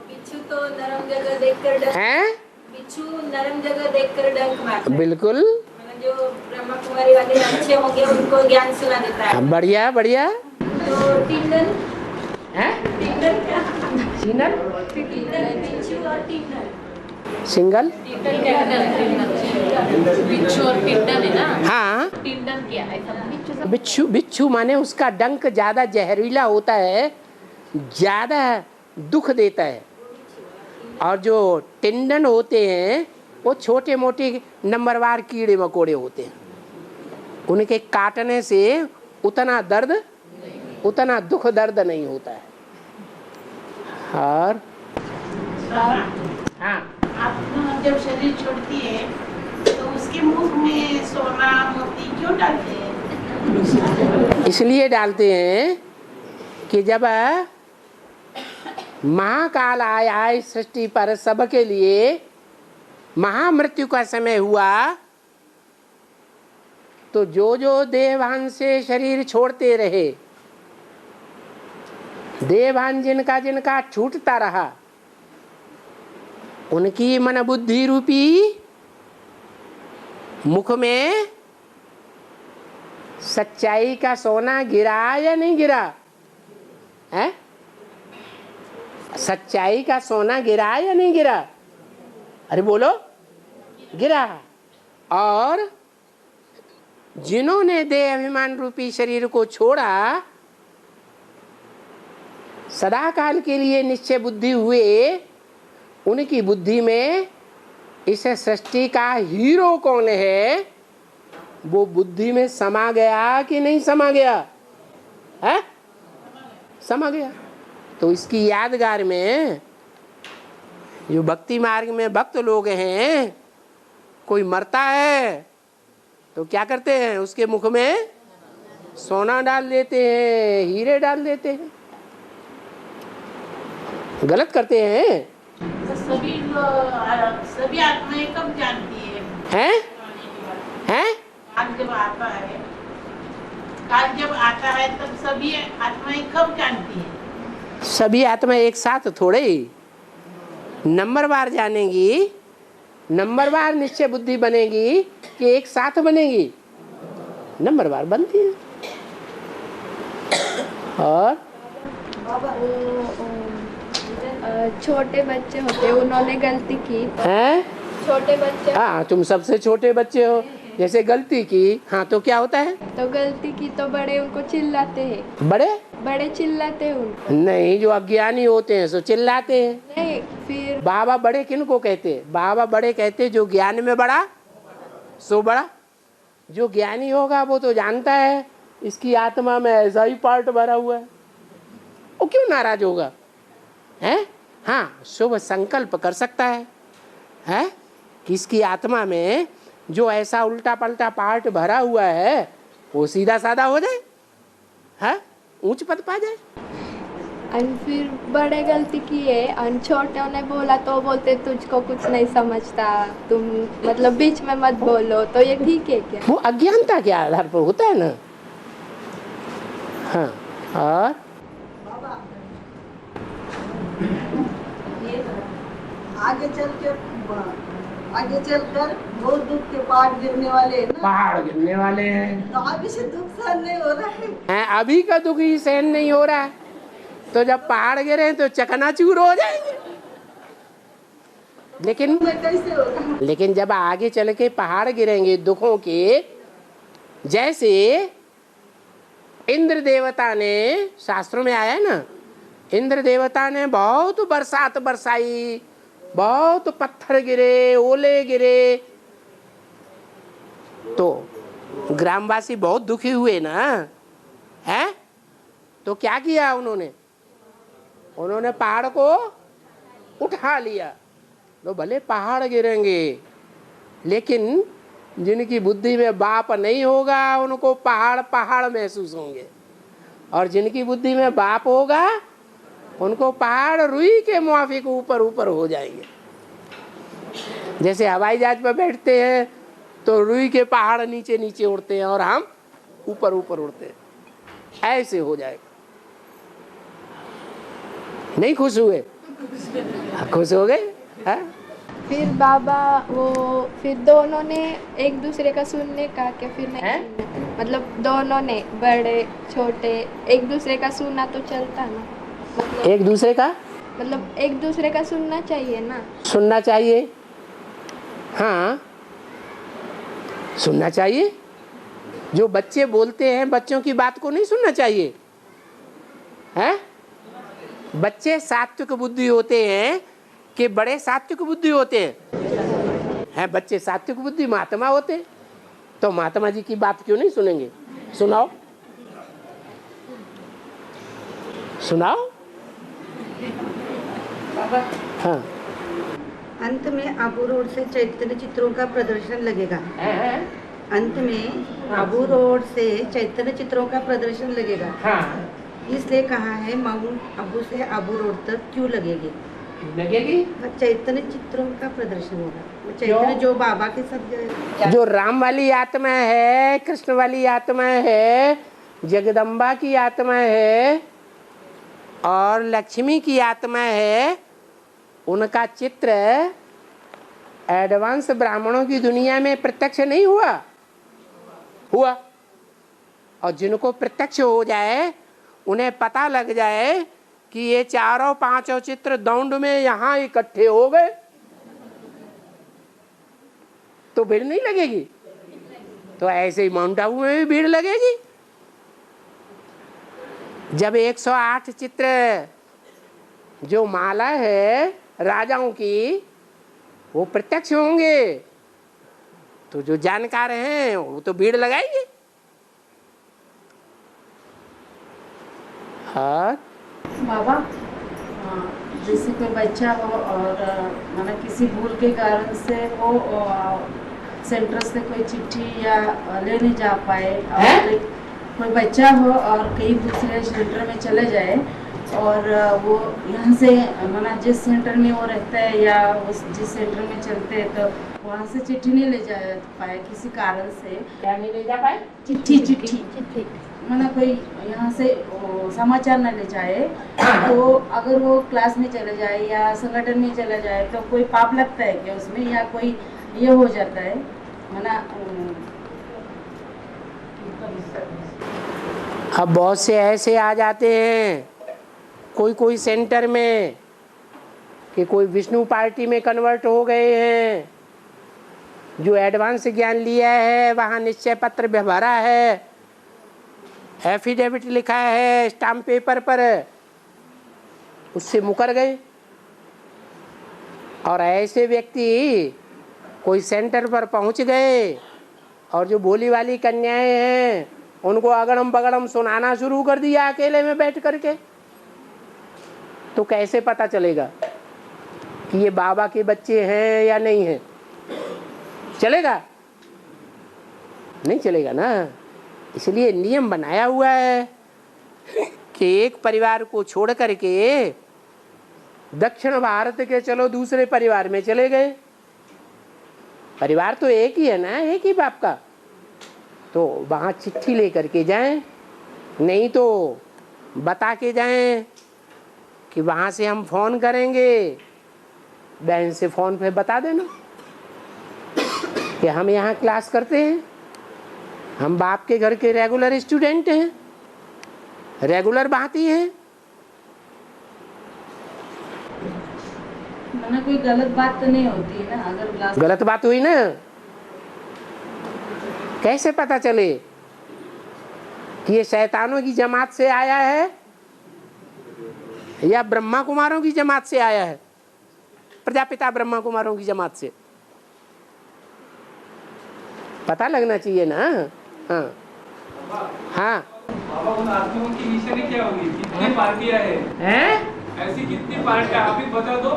बिच्छू तो नरम जगह देखकर बिच्छू नरम जगह देखकर डंक मारता है। बिल्कुल। मतलब जो ब्रह्मा कुमारी वाले अच्छे होंगे उनको ज्ञान सुना देता है। बढ़िया बढ़िया। तो टिंडल हैं? टिंडल क्या? सिनल बिच्छू और टिंडल। सिंगल बिच्छू और टिंडन है ना। हाँ टिंडन क्या है सब? बिच्छू, बिच्छू माने उसका डंक ज़्यादा जहरीला होता है, ज़्यादा दुख देता है। और जो टिंडन होते हैं वो छोटे मोटे नंबरवार कीड़े मकोड़े होते हैं, उनके काटने से उतना दर्द, उतना दुख दर्द नहीं होता है। और हाँ, आप जब शरीर छोड़ती है तो उसके मुख में सोना मोती क्यों डालते हैं? इसलिए डालते हैं कि जब महाकाल आया इस सृष्टि पर सबके लिए, महामृत्यु का समय हुआ, तो जो जो देहभान से शरीर छोड़ते रहे, देहभान जिनका जिनका छूटता रहा, उनकी मन बुद्धि रूपी मुख में सच्चाई का सोना गिरा या नहीं गिरा है? सच्चाई का सोना गिरा या नहीं गिरा? अरे बोलो, गिरा। और जिन्होंने देह अभिमान रूपी शरीर को छोड़ा, सदा काल के लिए निश्चय बुद्धि हुए, उनकी बुद्धि में इस सृष्टि का हीरो कौन है, वो बुद्धि में समा गया कि नहीं समा गया है? समा गया। तो इसकी यादगार में जो भक्ति मार्ग में भक्त लोग हैं, कोई मरता है तो क्या करते हैं, उसके मुख में सोना डाल देते हैं, हीरे डाल देते हैं। गलत करते हैं। तो सभी आत्माएं कब जानती है? हैं? हैं? काल जब आता है, काल जब आता है तब सभी आत्माएं कब जानती है? सभी आत्मा एक साथ थोड़े ही, नंबरवार जानेंगी, नंबरवार निश्चय बुद्धि बनेगी कि एक साथ बनेगी? नंबरवार बनती है। और छोटे बच्चे होते, उन्होंने गलती की तो हैं? छोटे बच्चे, हाँ, तुम सबसे छोटे बच्चे हो, जैसे गलती की, हाँ तो क्या होता है? तो गलती की तो बड़े उनको चिल्लाते हैं। बड़े चिल्लाते हैं उनको। नहीं, जो अज्ञानी होते हैं सो चिल्लाते हैं। नहीं, फिर बाबा बड़े किनको कहते हैं? बाबा बड़े कहते जो ज्ञान में बड़ा सो बड़ा। जो ज्ञानी होगा वो तो जानता है इसकी आत्मा में ऐसा ही पार्ट भरा हुआ है, वो क्यों नाराज होगा है? हाँ, शुभ संकल्प कर सकता है कि इसकी आत्मा में जो ऐसा उल्टा पलटा पार्ट भरा हुआ है वो सीधा साधा हो जाए, है, ऊंच पद पा जाए। और फिर बड़े गलती किए और छोटे ने बोला तो बोलते तुझको कुछ नहीं समझता, तुम मतलब बीच में मत बोलो, तो ये ठीक है क्या? वो अज्ञानता के आधार पर होता है ना। हाँ, और आगे चलकर बहुत दुख के पहाड़ गिरने वाले हैं ना। पहाड़ गिरने वाले हैं, तो अभी से दुख सहन नहीं हो रहा है। अभी का दुख ही सहन नहीं हो रहा है, तो जब पहाड़ गिरे तो चकनाचूर हो जाएंगे। लेकिन कैसे होगा? लेकिन जब आगे चल के पहाड़ गिरेंगे दुखों के, जैसे इंद्र देवता ने, शास्त्रों में आया है ना, इंद्र देवता ने बहुत बरसात बरसाई, बहुत पत्थर गिरे, ओले गिरे, तो ग्रामवासी बहुत दुखी हुए ना, है? तो क्या किया उन्होंने? उन्होंने पहाड़ को उठा लिया। तो भले पहाड़ गिरेंगे, लेकिन जिनकी बुद्धि में बाप नहीं होगा उनको पहाड़ पहाड़ महसूस होंगे, और जिनकी बुद्धि में बाप होगा उनको पहाड़ रुई के मुआफिक ऊपर ऊपर हो जाएंगे। जैसे हवाई जहाज पर बैठते हैं तो रुई के पहाड़ नीचे नीचे उड़ते हैं और हम ऊपर ऊपर उड़ते हैं, ऐसे हो जाएगा। नहीं खुश हुए? खुश हो गए? हाँ? फिर बाबा वो फिर दोनों ने एक दूसरे का सुनने का क्या? फिर नहीं, मतलब दोनों ने, बड़े छोटे, एक दूसरे का सुनना तो चलता ना, मतलब एक दूसरे का मतलब एक दूसरे का सुनना चाहिए ना। सुनना चाहिए, हाँ सुनना चाहिए। जो बच्चे बोलते हैं बच्चों की बात को नहीं सुनना चाहिए, हैं? बच्चे सात्विक बुद्धि होते हैं कि बड़े सात्विक बुद्धि होते हैं? बच्चे सात्विक बुद्धि महात्मा होते हैं, तो महात्मा जी की बात क्यों नहीं सुनेंगे? सुनाओ सुनाओ। हाँ, अंत में आबू रोड से चैतन्य चित्रों का प्रदर्शन लगेगा। अंत में आबू रोड से चैतन्य चित्रों का प्रदर्शन लगेगा। हाँ। इसलिए कहा है माउंट आबू से आबू रोड तक क्यों लगेगी? चैतन्य चित्रों का प्रदर्शन होगा। चैतन्य जो बाबा के साथ, जो राम वाली आत्मा है, कृष्ण वाली आत्मा है, जगदम्बा की आत्मा है और लक्ष्मी की आत्मा है, उनका चित्र एडवांस ब्राह्मणों की दुनिया में प्रत्यक्ष नहीं हुआ। और जिनको प्रत्यक्ष हो जाए, उन्हें पता लग जाए कि ये चारों पांचों चित्र दौंड में यहाँ इकट्ठे हो गए, तो भीड़ नहीं लगेगी? तो ऐसे ही माउंट आबू में भी भीड़ लगेगी। जब 108 चित्र जो माला है राजाओं की, वो प्रत्यक्ष होंगे, तो जो जानकार हैं वो तो भीड़ लगाएंगे। हाँ बाबा, जैसे कोई बच्चा हो और माना किसी भूल के कारण से वो सेंटर से कोई चिट्ठी या ले नहीं जा पाए, और कोई बच्चा हो और कहीं दूसरे सेंटर में चले जाए और वो यहाँ से माना जिस सेंटर में वो रहता है या उस जिस सेंटर में चलते हैं, तो वहाँ से चिट्ठी नहीं ले जा पाए किसी कारण से। क्या नहीं ले जा पाए? चिट्ठी माना कोई यहाँ से समाचार न ले जाए, तो अगर वो क्लास में चले जाए या संगठन में चला जाए तो कोई पाप लगता है क्या उसमें, या कोई ये हो जाता है माना? अब बहुत से ऐसे आ जाते हैं कोई सेंटर में कि कोई विष्णु पार्टी में कन्वर्ट हो गए हैं, जो एडवांस ज्ञान लिया है, वहाँ निश्चय पत्र भरा है, एफिडेविट लिखा है स्टाम्प पेपर पर, उससे मुकर गए। और ऐसे व्यक्ति कोई सेंटर पर पहुँच गए और जो बोली वाली कन्याएं हैं उनको अगड़म बगड़म सुनाना शुरू कर दिया अकेले में बैठ करके, तो कैसे पता चलेगा कि ये बाबा के बच्चे हैं या नहीं हैं? चलेगा? नहीं चलेगा ना। इसलिए नियम बनाया हुआ है कि एक परिवार को छोड़ करके दक्षिण भारत के चलो दूसरे परिवार में चले गए। परिवार तो एक ही है ना, एक ही बाप का, तो वहाँ चिट्ठी लेकर के जाएं, नहीं तो बता के जाएं कि वहाँ से हम फ़ोन करेंगे। बहन से फ़ोन पे बता देना कि हम यहाँ क्लास करते हैं, हम बाप के घर के रेगुलर स्टूडेंट हैं, रेगुलर भांति हैं। माना कोई गलत बात तो नहीं होती ना? अगर क्लास गलत बात हुई ना, कैसे पता चले कि ये शैतानों की जमात से आया है या ब्रह्मा कुमारों की जमात से आया है? प्रजापिता ब्रह्मा कुमारों की जमात से पता लगना चाहिए ना। हाँ हाँ, बाबा उन आदमियों की निशानी क्या होगी? कितनी पार्टियां हैं? ऐसी कितनी पार्टियां आप ही बता दो,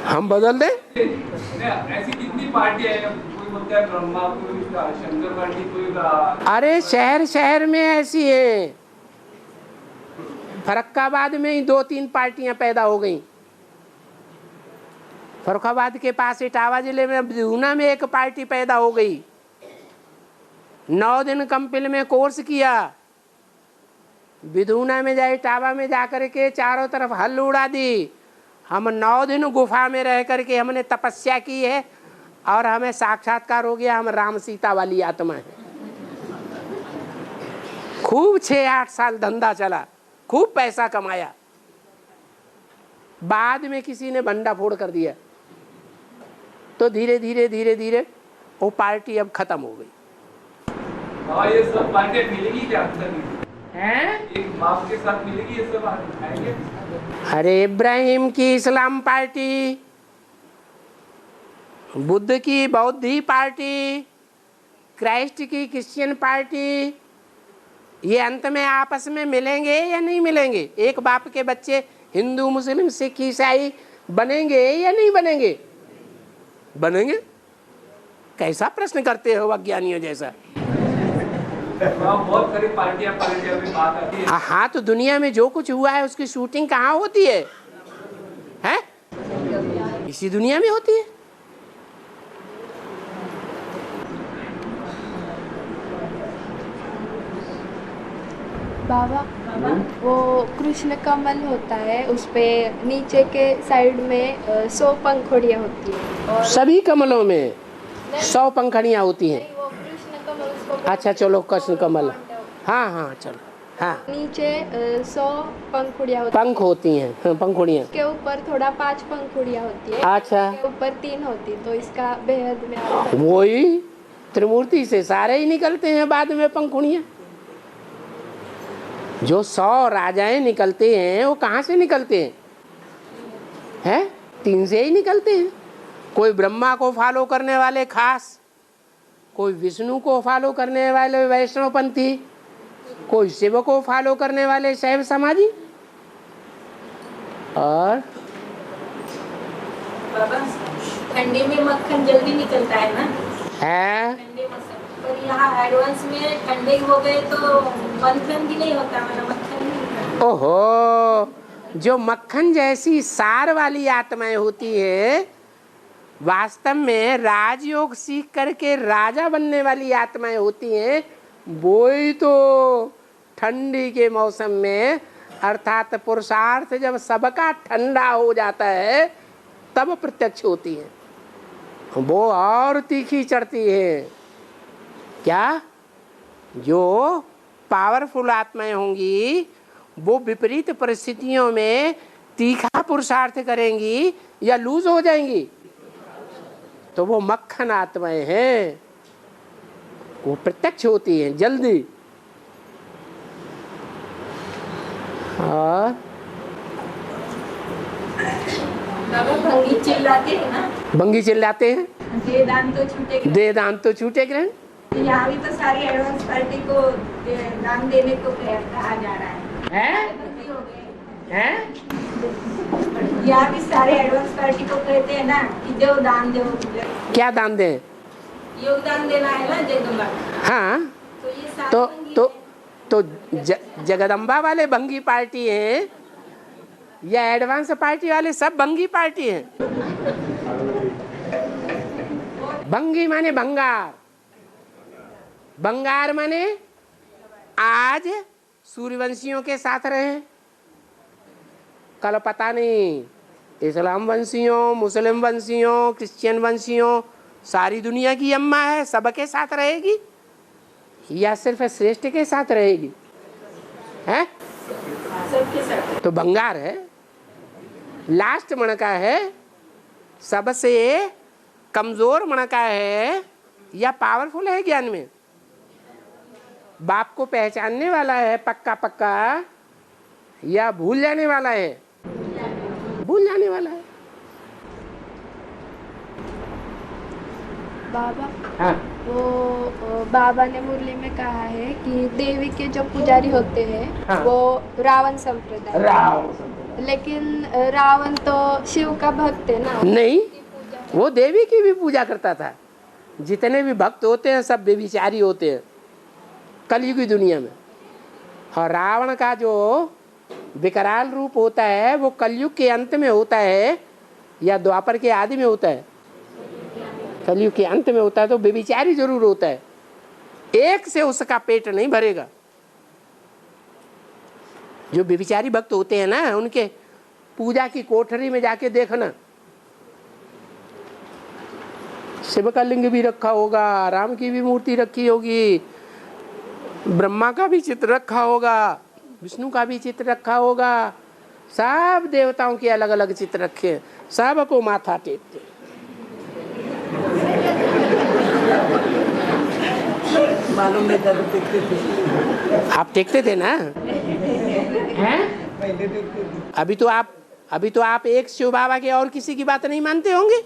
हम बदल दें। ऐसी कितनी पार्टियां हैं? कोई बोलता है ब्रह्मा, कोई शंकर पार्टी, कोई अरे शहर शहर में ऐसी है। फर्रुखाबाद में ही 2-3 पार्टियां पैदा हो गई। फर्रुखाबाद के पास इटावा जिले में बिधूना में एक पार्टी पैदा हो गई। 9 दिन कंपिल में कोर्स किया, बिधूना में जाए इटावा में जाकर के चारों तरफ हल उड़ा दी। हम 9 दिन गुफा में रह करके हमने तपस्या की है और हमें साक्षात्कार हो गया, हम राम सीता वाली आत्मा है। खूब 6-8 साल धंधा चला, खूब पैसा कमाया। बाद में किसी ने भंडाफोड़ कर दिया, तो धीरे धीरे धीरे धीरे वो पार्टी अब खत्म हो गई। और ये सब पार्टी मिलेगी क्या हैं? एक बाप के साथ मिलेगी ये सब आएंगे? अरे इब्राहिम की इस्लाम पार्टी, बुद्ध की बौद्धी पार्टी, क्राइस्ट की क्रिश्चियन पार्टी, ये अंत में आपस में मिलेंगे या नहीं मिलेंगे? एक बाप के बच्चे हिंदू मुस्लिम सिख ईसाई बनेंगे या नहीं बनेंगे? बनेंगे। कैसा प्रश्न करते हो अज्ञानियों जैसा। बहुत सारी पार्टियां में बात आती है। हाँ, तो दुनिया में जो कुछ हुआ है उसकी शूटिंग कहाँ होती है? हैं? इसी दुनिया में होती है। बाबा, वो कृष्ण कमल होता है, उस पे नीचे के साइड में 100 पंखुड़ियाँ होती है। और सभी कमलों में 100 पंखुड़ियाँ होती हैं। वो कृष्ण कमल उसको अच्छा चलो, कृष्ण कमल, हाँ हाँ चलो, हाँ नीचे 100 पंखुड़ियाँ होती पंख होती हैं, हाँ, पंखुड़ियाँ के ऊपर थोड़ा 5 पंखुड़ियाँ होती है। अच्छा, के ऊपर 3 होती, तो इसका बेहद में आता है। वही त्रिमूर्ति से सारे ही निकलते हैं बाद में पंखुड़ियाँ। जो 100 राजाएं निकलते हैं वो कहाँ से निकलते हैं? हैं? 3 से ही निकलते हैं। कोई ब्रह्मा को फॉलो करने वाले खास, कोई विष्णु को फॉलो करने वाले वैष्णवपंथी, कोई शिव को फॉलो करने वाले शैव समाजी, और बाबा ठंडी में मक्खन जल्दी निकलता है ना? है ठंडे मौसम पर यहाँ एडवांस में ठंडे हो गए तो मंथन भी नहीं होता, मतलब मक्खन नहीं होता। ओहो, जो मक्खन जैसी सार वाली आत्माएं होती है, वास्तव में राजयोग सीख करके राजा बनने वाली आत्माएं होती हैं, वो ही तो ठंडी के मौसम में, अर्थात पुरुषार्थ जब सबका ठंडा हो जाता है तब प्रत्यक्ष होती है। वो और तीखी चढ़ती है। क्या? जो पावरफुल आत्माएं होंगी वो विपरीत परिस्थितियों में तीखा पुरुषार्थ करेंगी या लूज हो जाएंगी? तो वो मक्खन आत्माएं हैं, वो प्रत्यक्ष होती हैं जल्दी। और भंगी चिल्लाते हैं ना? भंगी चिल्लाते हैं, दे दान तो छूटे। दे दान तो छूटे ग्रहण। यहाँ भी तो सारी एडवांस पार्टी को दान देने को कहा जा रहा है। हैं? यहाँ भी सारे एडवांस पार्टी को कहते हैं ना कि जो दान दो। क्या दान दें? योगदान देना है ना जगदम्बा। हाँ, तो ये सारे तो जगदम्बा वाले भंगी पार्टी हैं या एडवांस पार्टी वाले सब भंगी पार्टी हैं? भंगी माने भंगार, भंगार माने आज सूर्यवंशियों के साथ रहे, कल पता नहीं इस्लाम वंशियों, मुस्लिम वंशियों, क्रिश्चियन वंशियों, सारी दुनिया की अम्मा है, सबके साथ रहेगी या सिर्फ श्रेष्ठ के साथ रहेगी? है सबके साथ। तो भंगार है। लास्ट मणका है, सबसे कमजोर मणका है या पावरफुल है ज्ञान में? बाप को पहचानने वाला है पक्का पक्का या भूल जाने वाला है? भूल जाने वाला है। बाबा, हाँ। वो बाबा ने मुरली में कहा है कि देवी के जो पुजारी होते हैं, हाँ। वो रावण संप्रदाय। लेकिन रावण तो शिव का भक्त है ना? नहीं, वो देवी की भी पूजा करता था। जितने भी भक्त होते हैं सब व्यभिचारी होते हैं कलयुग की दुनिया में। और रावण का जो विकराल रूप होता है वो कलयुग के अंत में होता है या द्वापर के आदि में होता है? कलयुग के अंत में होता है। तो व्यभिचारी जरूर होता है, एक से उसका पेट नहीं भरेगा। जो व्यभिचारी भक्त होते हैं ना, उनके पूजा की कोठरी में जाके देखना, शिव का लिंग भी रखा होगा, राम की भी मूर्ति रखी होगी, ब्रह्मा का भी चित्र रखा होगा, विष्णु का भी चित्र रखा होगा, सब देवताओं के अलग अलग चित्र रखे हैं, सबको माथा टेकते। मालूम नहीं था, देखते थे। आप टेकते थे ना? हैं? अभी तो आप एक शिव बाबा के और किसी की बात नहीं मानते होंगे?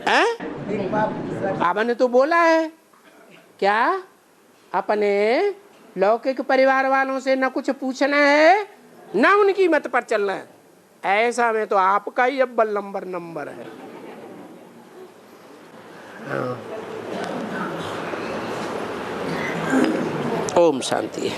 हैं? बाबा ने तो बोला है क्या, अपने लौकिक परिवार वालों से न कुछ पूछना है न उनकी मत पर चलना है। ऐसा में तो आपका ही अव्वल नंबर है। हाँ। ओम शांति।